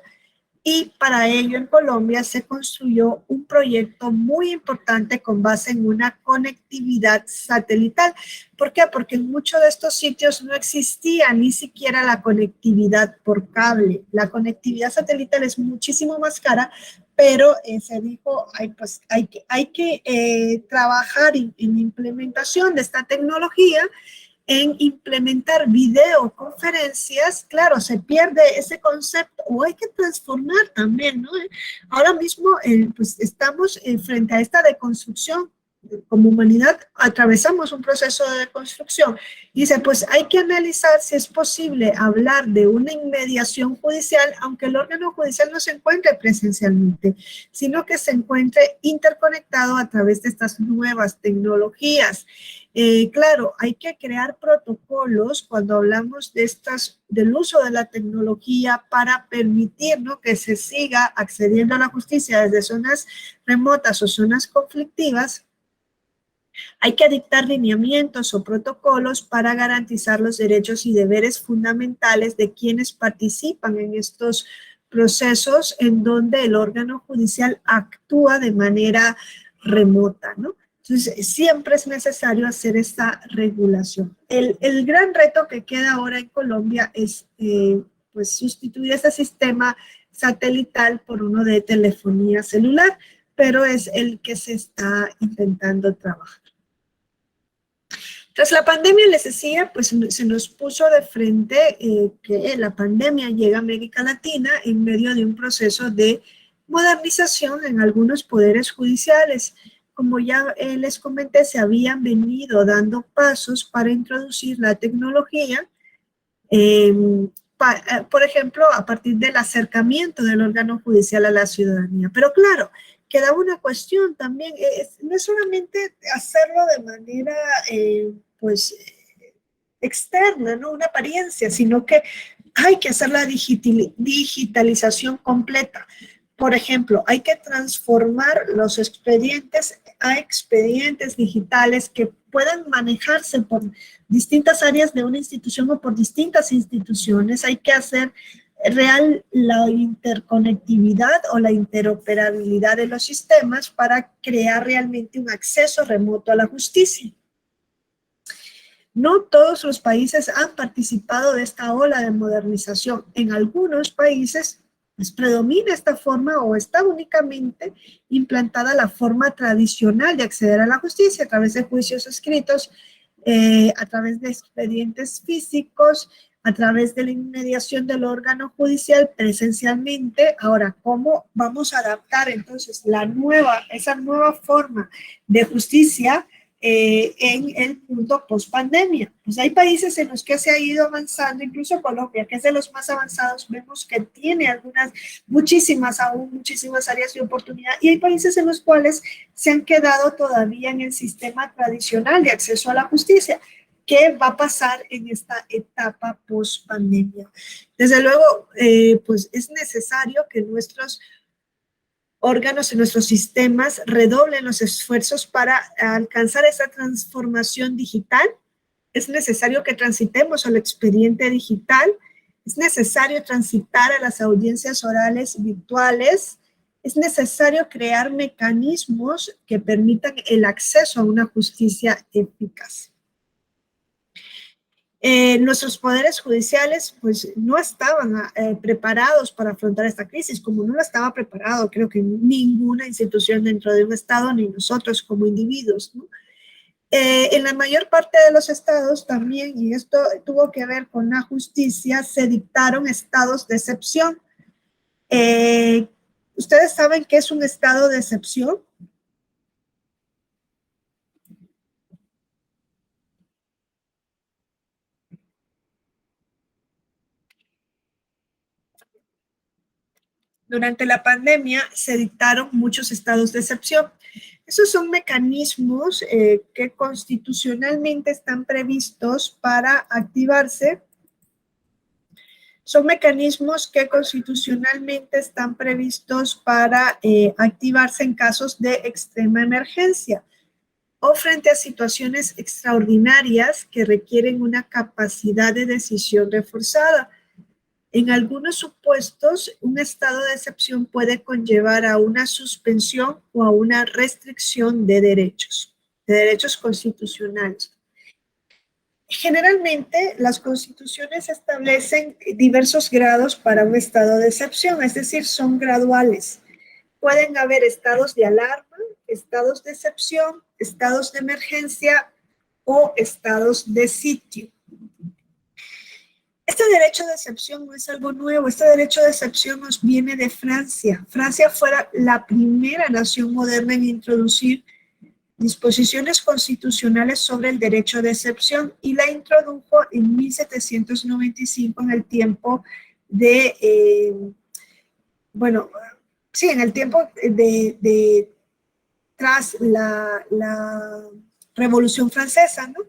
y para ello en Colombia se construyó un proyecto muy importante con base en una conectividad satelital. ¿Por qué? Porque en muchos de estos sitios no existía ni siquiera la conectividad por cable. La conectividad satelital es muchísimo más cara, pero se dijo, hay que trabajar en la implementación de esta tecnología, en implementar videoconferencias. Claro, se pierde ese concepto, o hay que transformar también, ¿no? Ahora mismo, pues estamos frente a esta deconstrucción. Como humanidad atravesamos un proceso de deconstrucción. Y dice, pues hay que analizar si es posible hablar de una inmediación judicial, aunque el órgano judicial no se encuentre presencialmente, sino que se encuentre interconectado a través de estas nuevas tecnologías. Claro, hay que crear protocolos cuando hablamos del uso de la tecnología para permitir, ¿no?, que se siga accediendo a la justicia desde zonas remotas o zonas conflictivas. Hay que dictar lineamientos o protocolos para garantizar los derechos y deberes fundamentales de quienes participan en estos procesos en donde el órgano judicial actúa de manera remota, ¿no? Entonces, siempre es necesario hacer esta regulación. El gran reto que queda ahora en Colombia es pues sustituir este sistema satelital por uno de telefonía celular, pero es el que se está intentando trabajar. Tras la pandemia, les decía, pues se nos puso de frente que la pandemia llega a América Latina en medio de un proceso de modernización en algunos poderes judiciales. Como ya les comenté, se habían venido dando pasos para introducir la tecnología, por ejemplo, a partir del acercamiento del órgano judicial a la ciudadanía. Pero claro, queda una cuestión también, no es solamente hacerlo de manera, pues, externa, ¿no?, una apariencia, sino que hay que hacer la digitalización completa. Por ejemplo, hay que transformar los expedientes a expedientes digitales que puedan manejarse por distintas áreas de una institución o por distintas instituciones. Hay que hacer real la interconectividad o la interoperabilidad de los sistemas para crear realmente un acceso remoto a la justicia. No todos los países han participado de esta ola de modernización. En algunos países pues, predomina esta forma o está únicamente implantada la forma tradicional de acceder a la justicia a través de juicios escritos, a través de expedientes físicos, a través de la inmediación del órgano judicial presencialmente. Ahora, ¿cómo vamos a adaptar entonces esa nueva forma de justicia en el mundo post-pandemia? Pues hay países en los que se ha ido avanzando, incluso Colombia, que es de los más avanzados, vemos que tiene muchísimas áreas de oportunidad, y hay países en los cuales se han quedado todavía en el sistema tradicional de acceso a la justicia. ¿Qué va a pasar en esta etapa post-pandemia? Desde luego, pues es necesario que nuestros órganos y nuestros sistemas redoblen los esfuerzos para alcanzar esa transformación digital. Es necesario que transitemos al expediente digital. Es necesario transitar a las audiencias orales virtuales. Es necesario crear mecanismos que permitan el acceso a una justicia eficaz. Nuestros poderes judiciales pues no estaban preparados para afrontar esta crisis, como no la estaba preparado, creo que ninguna institución dentro de un estado, ni nosotros como individuos, ¿no? En la mayor parte de los estados también, y esto tuvo que ver con la justicia, se dictaron estados de excepción. ¿Ustedes saben qué es un estado de excepción? Durante la pandemia se dictaron muchos estados de excepción. Esos son mecanismos que constitucionalmente están previstos para activarse. Son mecanismos que constitucionalmente están previstos para activarse en casos de extrema emergencia o frente a situaciones extraordinarias que requieren una capacidad de decisión reforzada. En algunos supuestos, un estado de excepción puede conllevar a una suspensión o a una restricción de derechos constitucionales. Generalmente, las constituciones establecen diversos grados para un estado de excepción, es decir, son graduales. Pueden haber estados de alarma, estados de excepción, estados de emergencia o estados de sitio. Este derecho de excepción no es algo nuevo, este derecho de excepción nos viene de Francia. Francia fue la primera nación moderna en introducir disposiciones constitucionales sobre el derecho de excepción y la introdujo en 1795 en el tiempo tras la Revolución Francesa, ¿no?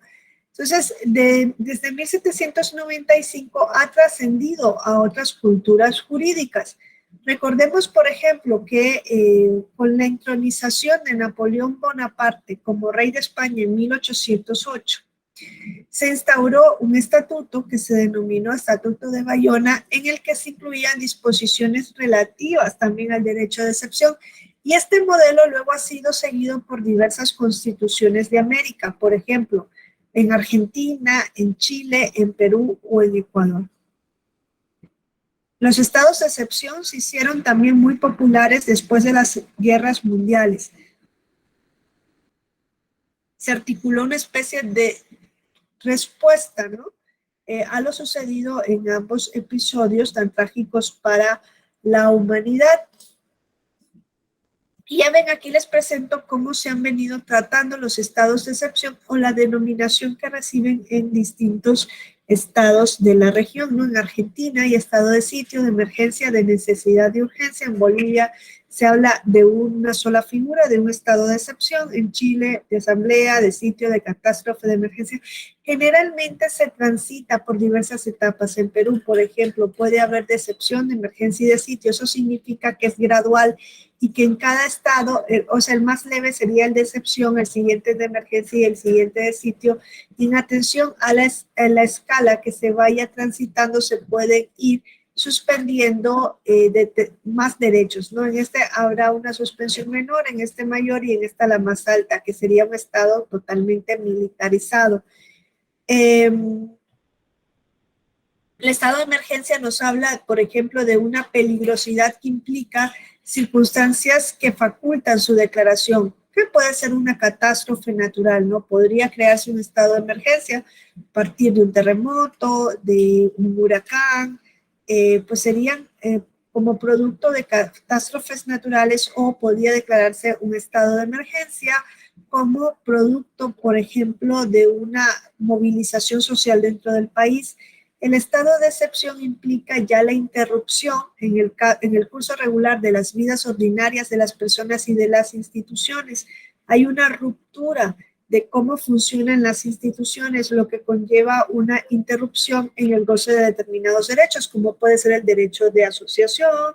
Entonces, desde 1795 ha trascendido a otras culturas jurídicas. Recordemos, por ejemplo, que con la entronización de Napoleón Bonaparte como rey de España en 1808, se instauró un estatuto que se denominó Estatuto de Bayona, en el que se incluían disposiciones relativas también al derecho de excepción. Y este modelo luego ha sido seguido por diversas constituciones de América, por ejemplo, en Argentina, en Chile, en Perú o en Ecuador. Los estados de excepción se hicieron también muy populares después de las guerras mundiales. Se articuló una especie de respuesta, ¿no? A lo sucedido en ambos episodios tan trágicos para la humanidad. Y ya ven, aquí les presento cómo se han venido tratando los estados de excepción o la denominación que reciben en distintos estados de la región, ¿no? En Argentina hay estado de sitio, de emergencia, de necesidad, de urgencia. En Bolivia se habla de una sola figura, de un estado de excepción. En Chile, de asamblea, de sitio, de catástrofe, de emergencia. Generalmente se transita por diversas etapas. En Perú, por ejemplo, puede haber de excepción, de emergencia y de sitio. Eso significa que es gradual y que en cada estado, o sea, el más leve sería el de excepción, el siguiente es de emergencia y el siguiente de sitio. Y en atención a la escala que se vaya transitando, se puede ir suspendiendo más derechos, ¿no? En este habrá una suspensión menor, en este mayor y en esta la más alta, que sería un estado totalmente militarizado. El estado de emergencia nos habla, por ejemplo, de una peligrosidad que implica circunstancias que facultan su declaración, que puede ser una catástrofe natural, ¿no? Podría crearse un estado de emergencia a partir de un terremoto, de un huracán, pues serían como producto de catástrofes naturales, o podría declararse un estado de emergencia como producto, por ejemplo, de una movilización social dentro del país. El estado de excepción implica ya la interrupción en el curso regular de las vidas ordinarias de las personas y de las instituciones. Hay una ruptura de cómo funcionan las instituciones, lo que conlleva una interrupción en el goce de determinados derechos, como puede ser el derecho de asociación,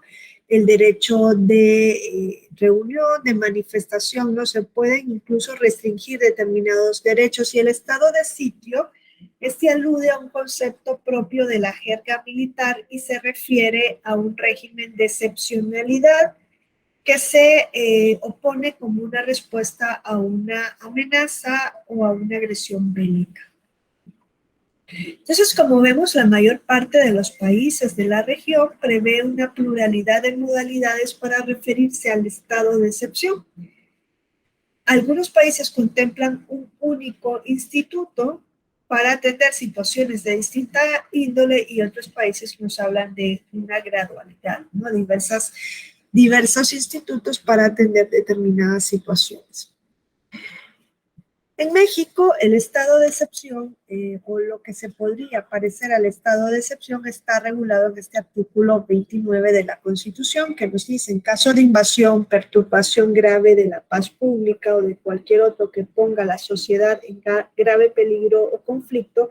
el derecho de reunión, de manifestación, ¿no? Se pueden incluso restringir determinados derechos. Y el estado de sitio, este alude a un concepto propio de la jerga militar y se refiere a un régimen de excepcionalidad que se opone como una respuesta a una amenaza o a una agresión bélica. Entonces, como vemos, la mayor parte de los países de la región prevé una pluralidad de modalidades para referirse al estado de excepción. Algunos países contemplan un único instituto para atender situaciones de distinta índole y otros países nos hablan de una gradualidad, ¿no? Diversos institutos para atender determinadas situaciones. En México, el estado de excepción, o lo que se podría parecer al estado de excepción, está regulado en este artículo 29 de la Constitución, que nos dice: en caso de invasión, perturbación grave de la paz pública o de cualquier otro que ponga a la sociedad en grave peligro o conflicto,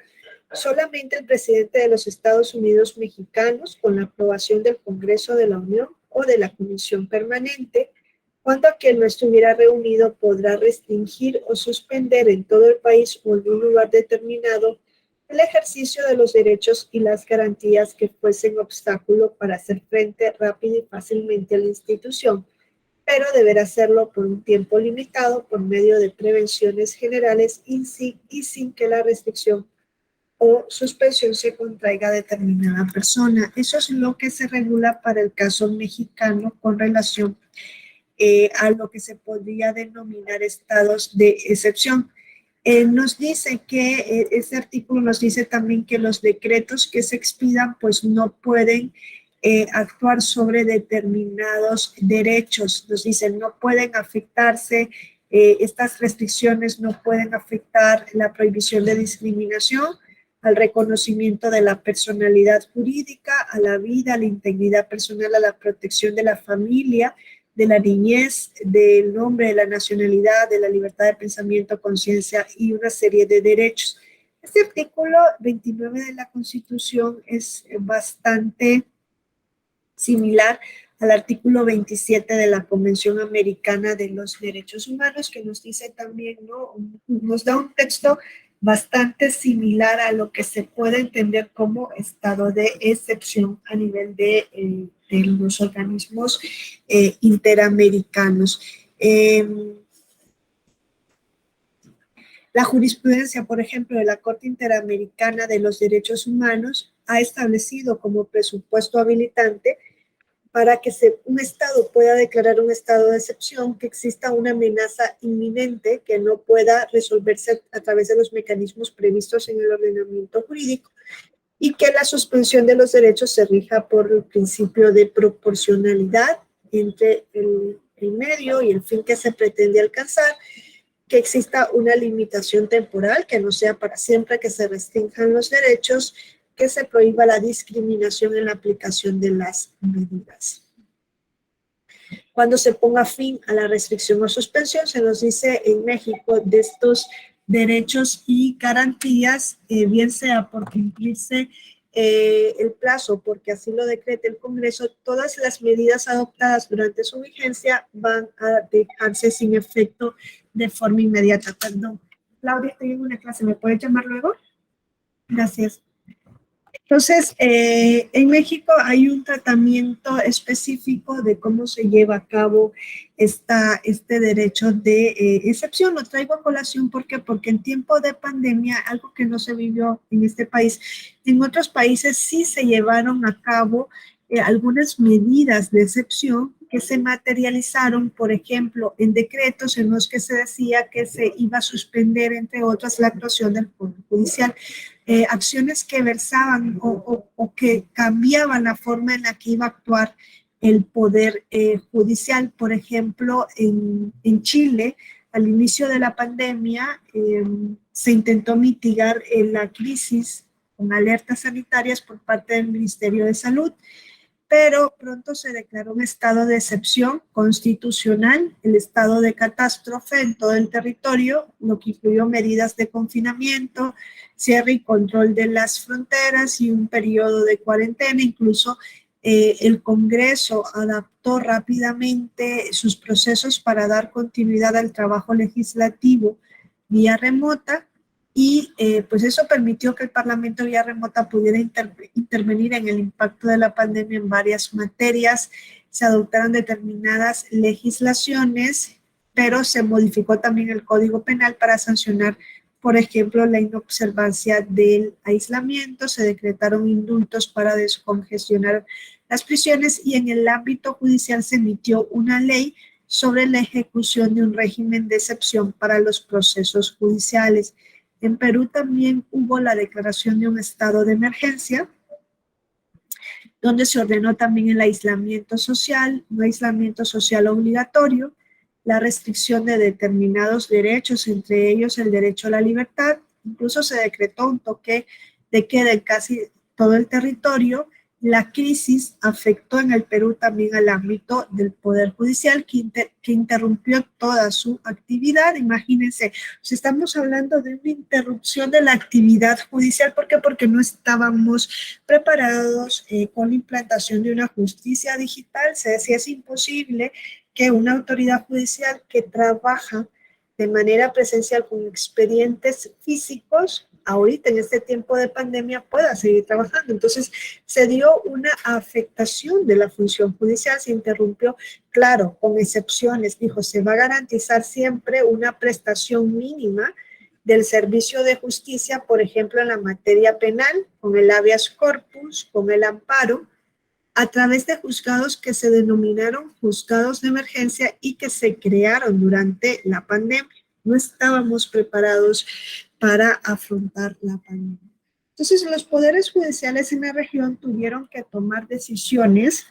solamente el presidente de los Estados Unidos mexicanos, con la aprobación del Congreso de la Unión o de la Comisión Permanente, cuando aquel no estuviera reunido, podrá restringir o suspender en todo el país o en un lugar determinado el ejercicio de los derechos y las garantías que fuesen obstáculo para hacer frente rápido y fácilmente a la institución, pero deberá hacerlo por un tiempo limitado por medio de prevenciones generales y sin que la restricción o suspensión se contraiga a determinada persona. Eso es lo que se regula para el caso mexicano con relación a lo que se podría denominar estados de excepción. Nos dice que este artículo nos dice también que los decretos que se expidan pues no pueden actuar sobre determinados derechos. Nos dicen no pueden afectarse, estas restricciones no pueden afectar la prohibición de discriminación, al reconocimiento de la personalidad jurídica, a la vida, a la integridad personal, a la protección de la familia, de la niñez, del nombre, de la nacionalidad, de la libertad de pensamiento, conciencia y una serie de derechos. Este artículo 29 de la Constitución es bastante similar al artículo 27 de la Convención Americana de los Derechos Humanos, que nos dice también, ¿no? Nos da un texto bastante similar a lo que se puede entender como estado de excepción a nivel de los organismos interamericanos. La jurisprudencia, por ejemplo, de la Corte Interamericana de los Derechos Humanos ha establecido como presupuesto habilitante para que un Estado pueda declarar un estado de excepción, que exista una amenaza inminente que no pueda resolverse a través de los mecanismos previstos en el ordenamiento jurídico, y que la suspensión de los derechos se rija por el principio de proporcionalidad entre el medio y el fin que se pretende alcanzar, que exista una limitación temporal, que no sea para siempre, que se restrinjan los derechos, que se prohíba la discriminación en la aplicación de las medidas. cuando se ponga fin a la restricción o suspensión. Se nos dice en México de estos derechos y garantías, bien sea por cumplirse el plazo, porque así lo decrete el Congreso, todas las medidas adoptadas durante su vigencia van a dejarse sin efecto de forma inmediata. Perdón. Claudia, estoy en una clase, ¿me puedes llamar luego? Gracias. Entonces, en México hay un tratamiento específico de cómo se lleva a cabo este derecho de excepción. Lo traigo a colación, ¿por qué? Porque en tiempo de pandemia, algo que no se vivió en este país, en otros países sí se llevaron a cabo algunas medidas de excepción que se materializaron, por ejemplo, en decretos en los que se decía que se iba a suspender, entre otras, la actuación del Poder Judicial. Acciones que versaban o que cambiaban la forma en la que iba a actuar el Poder Judicial. Por ejemplo, en Chile, al inicio de la pandemia, se intentó mitigar la crisis con alertas sanitarias por parte del Ministerio de Salud, pero pronto se declaró un estado de excepción constitucional, el estado de catástrofe en todo el territorio, lo que incluyó medidas de confinamiento, cierre y control de las fronteras y un periodo de cuarentena. Incluso el Congreso adaptó rápidamente sus procesos para dar continuidad al trabajo legislativo vía remota, y pues eso permitió que el Parlamento vía remota pudiera intervenir en el impacto de la pandemia en varias materias. Se adoptaron determinadas legislaciones, pero se modificó también el Código Penal para sancionar, por ejemplo, la inobservancia del aislamiento. Se decretaron indultos para descongestionar las prisiones, y en el ámbito judicial se emitió una ley sobre la ejecución de un régimen de excepción para los procesos judiciales. En Perú también hubo la declaración de un estado de emergencia, donde se ordenó también el aislamiento social, un aislamiento social obligatorio, la restricción de determinados derechos, entre ellos el derecho a la libertad. Incluso se decretó un toque de queda en casi todo el territorio. La crisis afectó en el Perú también al ámbito del Poder Judicial, que interrumpió toda su actividad. Imagínense, si estamos hablando de una interrupción de la actividad judicial. ¿Por qué? Porque no estábamos preparados con la implantación de una justicia digital. Se decía, es imposible que una autoridad judicial que trabaja de manera presencial con expedientes físicos, ahorita en este tiempo de pandemia, pueda seguir trabajando. Entonces se dio una afectación de la función judicial, se interrumpió, claro, con excepciones. Dijo, se va a garantizar siempre una prestación mínima del servicio de justicia, por ejemplo, en la materia penal, con el habeas corpus, con el amparo, a través de juzgados que se denominaron juzgados de emergencia y que se crearon durante la pandemia. No estábamos preparados para afrontar la pandemia. Entonces, los poderes judiciales en la región tuvieron que tomar decisiones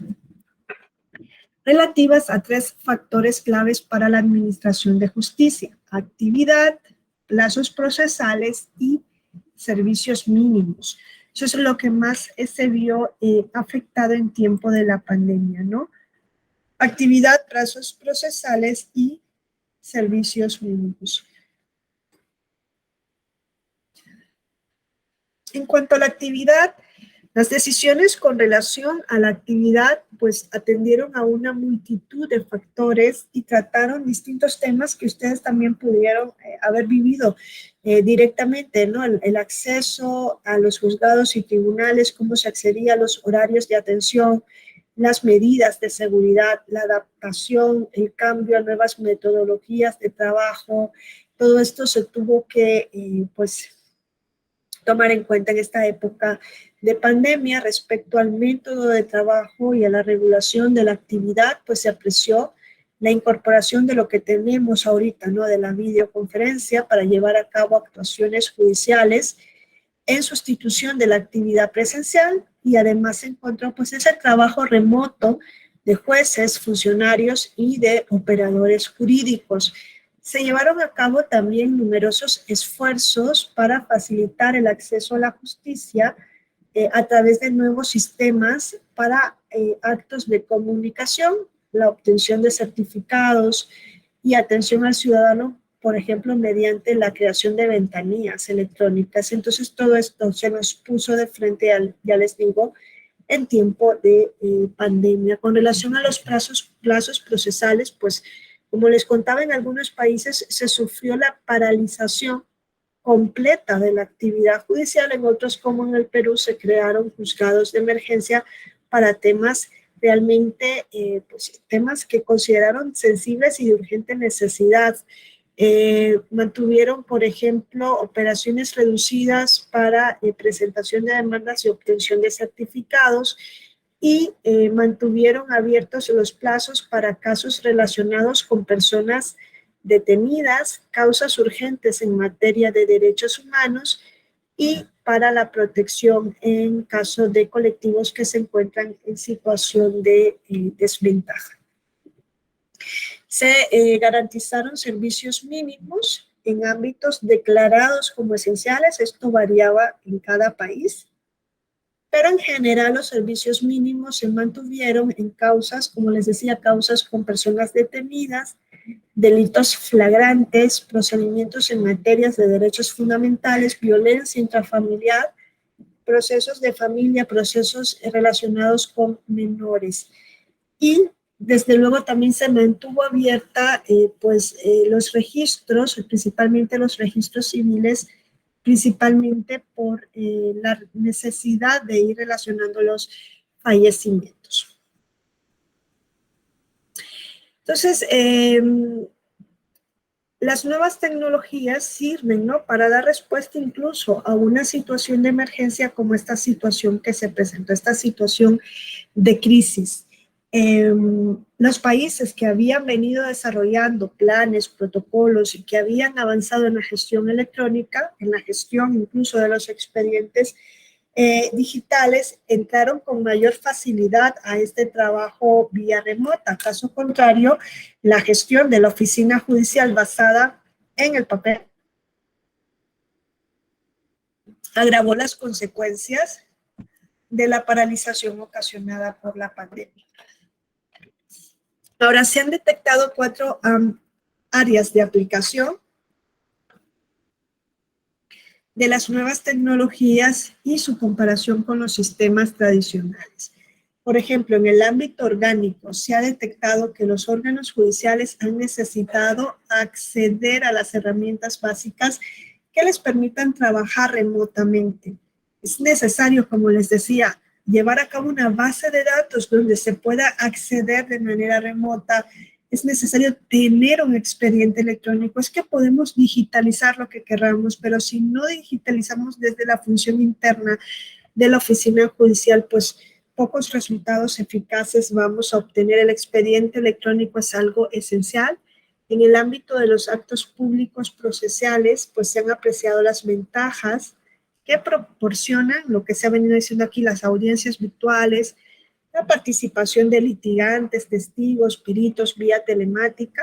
relativas a 3 factores claves para la administración de justicia: actividad, plazos procesales y servicios mínimos. Eso es lo que más se vio afectado en tiempo de la pandemia, ¿no? Actividad, plazos procesales y servicios mínimos. En cuanto a la actividad, las decisiones con relación a la actividad pues atendieron a una multitud de factores y trataron distintos temas que ustedes también pudieron haber vivido directamente, ¿no? El acceso a los juzgados y tribunales, cómo se accedía a los horarios de atención, las medidas de seguridad, la adaptación, el cambio a nuevas metodologías de trabajo. Todo esto se tuvo que pues tomar en cuenta en esta época de pandemia. Respecto al método de trabajo y a la regulación de la actividad, pues se apreció la incorporación de lo que tenemos ahorita, ¿no? De la videoconferencia para llevar a cabo actuaciones judiciales en sustitución de la actividad presencial, y además se encontró pues ese trabajo remoto de jueces, funcionarios y de operadores jurídicos. Se llevaron a cabo también numerosos esfuerzos para facilitar el acceso a la justicia a través de nuevos sistemas para actos de comunicación. la obtención de certificados y atención al ciudadano, por ejemplo, mediante la creación de ventanillas electrónicas. Entonces, todo esto se nos puso de frente, ya les digo, en tiempo de pandemia. Con relación a los plazos procesales, pues, como les contaba, en algunos países se sufrió la paralización completa de la actividad judicial, en otros, como en el Perú, se crearon juzgados de emergencia para temas realmente, pues, temas que consideraron sensibles y de urgente necesidad. Mantuvieron, por ejemplo, operaciones reducidas para presentación de demandas y obtención de certificados, y mantuvieron abiertos los plazos para casos relacionados con personas detenidas, causas urgentes en materia de derechos humanos y para la protección en caso de colectivos que se encuentran en situación de desventaja. Se garantizaron servicios mínimos en ámbitos declarados como esenciales. Esto variaba en cada país, pero en general los servicios mínimos se mantuvieron en causas, como les decía, causas con personas detenidas, delitos flagrantes, procedimientos en materias de derechos fundamentales, violencia intrafamiliar, procesos de familia, procesos relacionados con menores. Y desde luego también se mantuvo abierta los registros, principalmente los registros civiles, principalmente por la necesidad de ir relacionando los fallecimientos. Entonces, las nuevas tecnologías sirven, ¿no?, para dar respuesta incluso a una situación de emergencia como esta situación que se presentó, esta situación de crisis. Los países que habían venido desarrollando planes, protocolos y que habían avanzado en la gestión electrónica, en la gestión incluso de los expedientes digitales, entraron con mayor facilidad a este trabajo vía remota. Caso contrario, la gestión de la oficina judicial basada en el papel agravó las consecuencias de la paralización ocasionada por la pandemia. Ahora, se han detectado 4 áreas de aplicación de las nuevas tecnologías y su comparación con los sistemas tradicionales. Por ejemplo, en el ámbito orgánico se ha detectado que los órganos judiciales han necesitado acceder a las herramientas básicas que les permitan trabajar remotamente. Es necesario, como les decía, llevar a cabo una base de datos donde se pueda acceder de manera remota. Es necesario tener un expediente electrónico. Es que podemos digitalizar lo que queramos, pero si no digitalizamos desde la función interna de la oficina judicial, pues pocos resultados eficaces vamos a obtener. El expediente electrónico es algo esencial. En el ámbito de los actos públicos procesales, pues se han apreciado las ventajas que proporcionan lo que se ha venido diciendo aquí, las audiencias virtuales, la participación de litigantes, testigos, peritos vía telemática.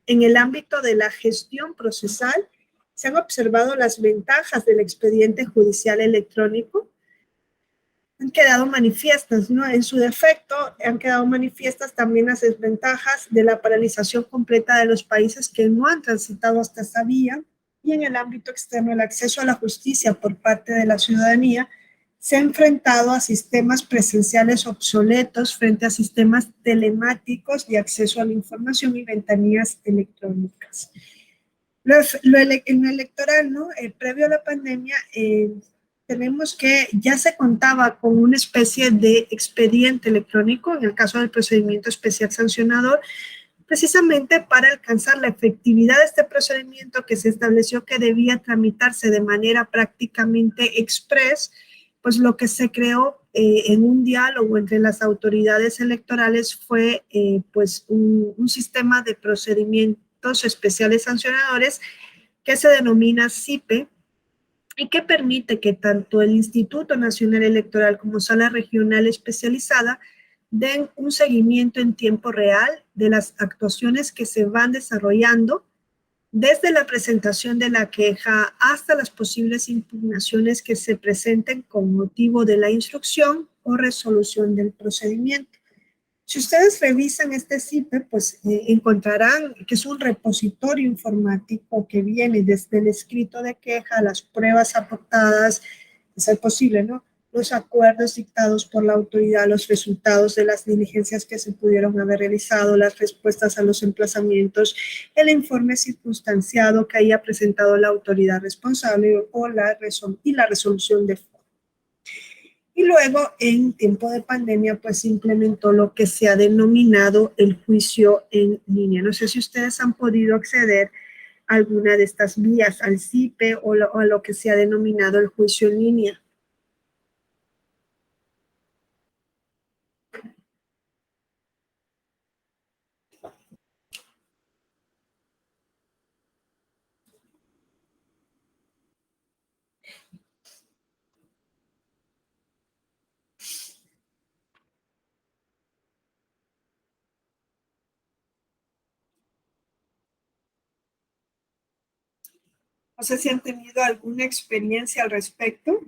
En el ámbito de la gestión procesal, se han observado las ventajas del expediente judicial electrónico. Han quedado manifiestas, ¿no? En su defecto, han quedado manifiestas también las desventajas de la paralización completa de los países que no han transitado hasta esta vía. Y en el ámbito externo, el acceso a la justicia por parte de la ciudadanía se ha enfrentado a sistemas presenciales obsoletos frente a sistemas telemáticos de acceso a la información y ventanillas electrónicas. En lo electoral, ¿no? Previo a la pandemia, tenemos que ya se contaba con una especie de expediente electrónico, en el caso del procedimiento especial sancionador, precisamente para alcanzar la efectividad de este procedimiento, que se estableció que debía tramitarse de manera prácticamente express. Pues lo que se creó en un diálogo entre las autoridades electorales fue pues un sistema de procedimientos especiales sancionadores que se denomina SIPE, y que permite que tanto el Instituto Nacional Electoral como Sala Regional Especializada den un seguimiento en tiempo real de las actuaciones que se van desarrollando desde la presentación de la queja hasta las posibles impugnaciones que se presenten con motivo de la instrucción o resolución del procedimiento. Si ustedes revisan este CIPE, pues encontrarán que es un repositorio informático que viene desde el escrito de queja, las pruebas aportadas, de ser posible, ¿no? Los acuerdos dictados por la autoridad, los resultados de las diligencias que se pudieron haber realizado, las respuestas a los emplazamientos, el informe circunstanciado que haya presentado la autoridad responsable o la resolución de fondo. Y luego, en tiempo de pandemia, pues se implementó lo que se ha denominado el juicio en línea. No sé si ustedes han podido acceder a alguna de estas vías, al CIPE o a lo que se ha denominado el juicio en línea. No sé si han tenido alguna experiencia al respecto.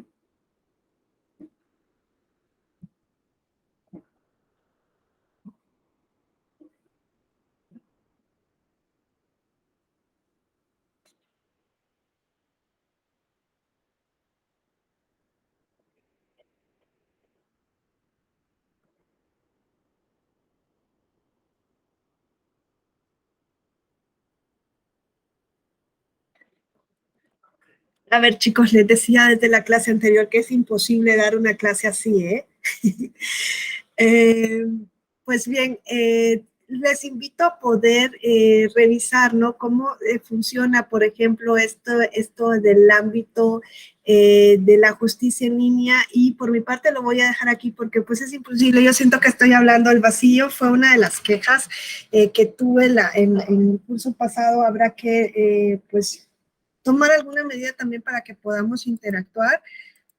A ver, chicos, les decía desde la clase anterior que es imposible dar una clase así, ¿eh? Pues bien, les invito a poder revisar, ¿no? Cómo funciona, por ejemplo, esto del ámbito de la justicia en línea, y por mi parte lo voy a dejar aquí porque pues es imposible. Yo siento que estoy hablando al vacío. Fue una de las quejas que tuve en el curso pasado. Habrá que, pues, tomar alguna medida también para que podamos interactuar,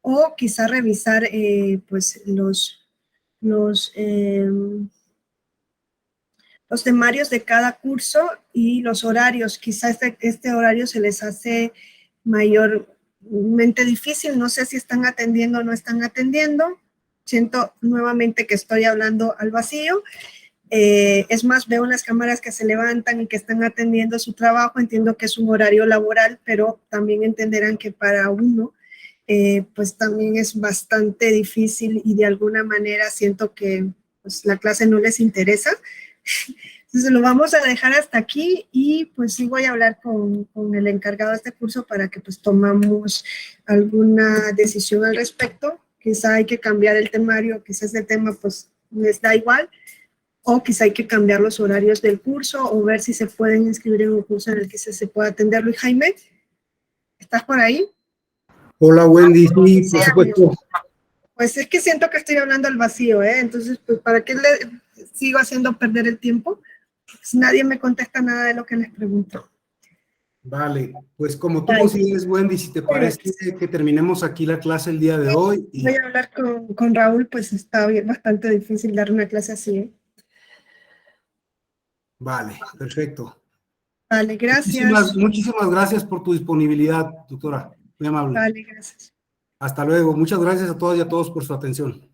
o quizá revisar pues los, eh, los temarios de cada curso y los horarios. Quizá este horario se les hace mayormente difícil. No sé si están atendiendo o no están atendiendo. Siento nuevamente que estoy hablando al vacío. Es más, veo las cámaras que se levantan y que están atendiendo su trabajo. Entiendo que es un horario laboral, pero también entenderán que para uno, pues también es bastante difícil, y de alguna manera siento que pues, la clase no les interesa. Entonces lo vamos a dejar hasta aquí, y pues sí voy a hablar con el encargado de este curso para que pues tomamos alguna decisión al respecto. Quizá hay que cambiar el temario, quizás el tema pues les da igual, o quizá hay que cambiar los horarios del curso, o ver si se pueden inscribir en un curso en el que se pueda atenderlo. Y Jaime, ¿estás por ahí? Hola, Wendy, sí, Sí, por supuesto. pues es que siento que estoy hablando al vacío, ¿eh? Entonces, pues, ¿para qué le sigo haciendo perder el tiempo? Pues nadie me contesta nada de lo que les pregunto. Vale, pues como tú Bye. consideres, Wendy, si te parece que terminemos aquí la clase el día de hoy. Y... voy a hablar con Raúl, pues está bastante difícil dar una clase así, ¿eh? Vale, perfecto. Vale, gracias. Muchísimas gracias por tu disponibilidad, doctora. Muy amable. Vale, gracias. Hasta luego. Muchas gracias a todas y a todos por su atención.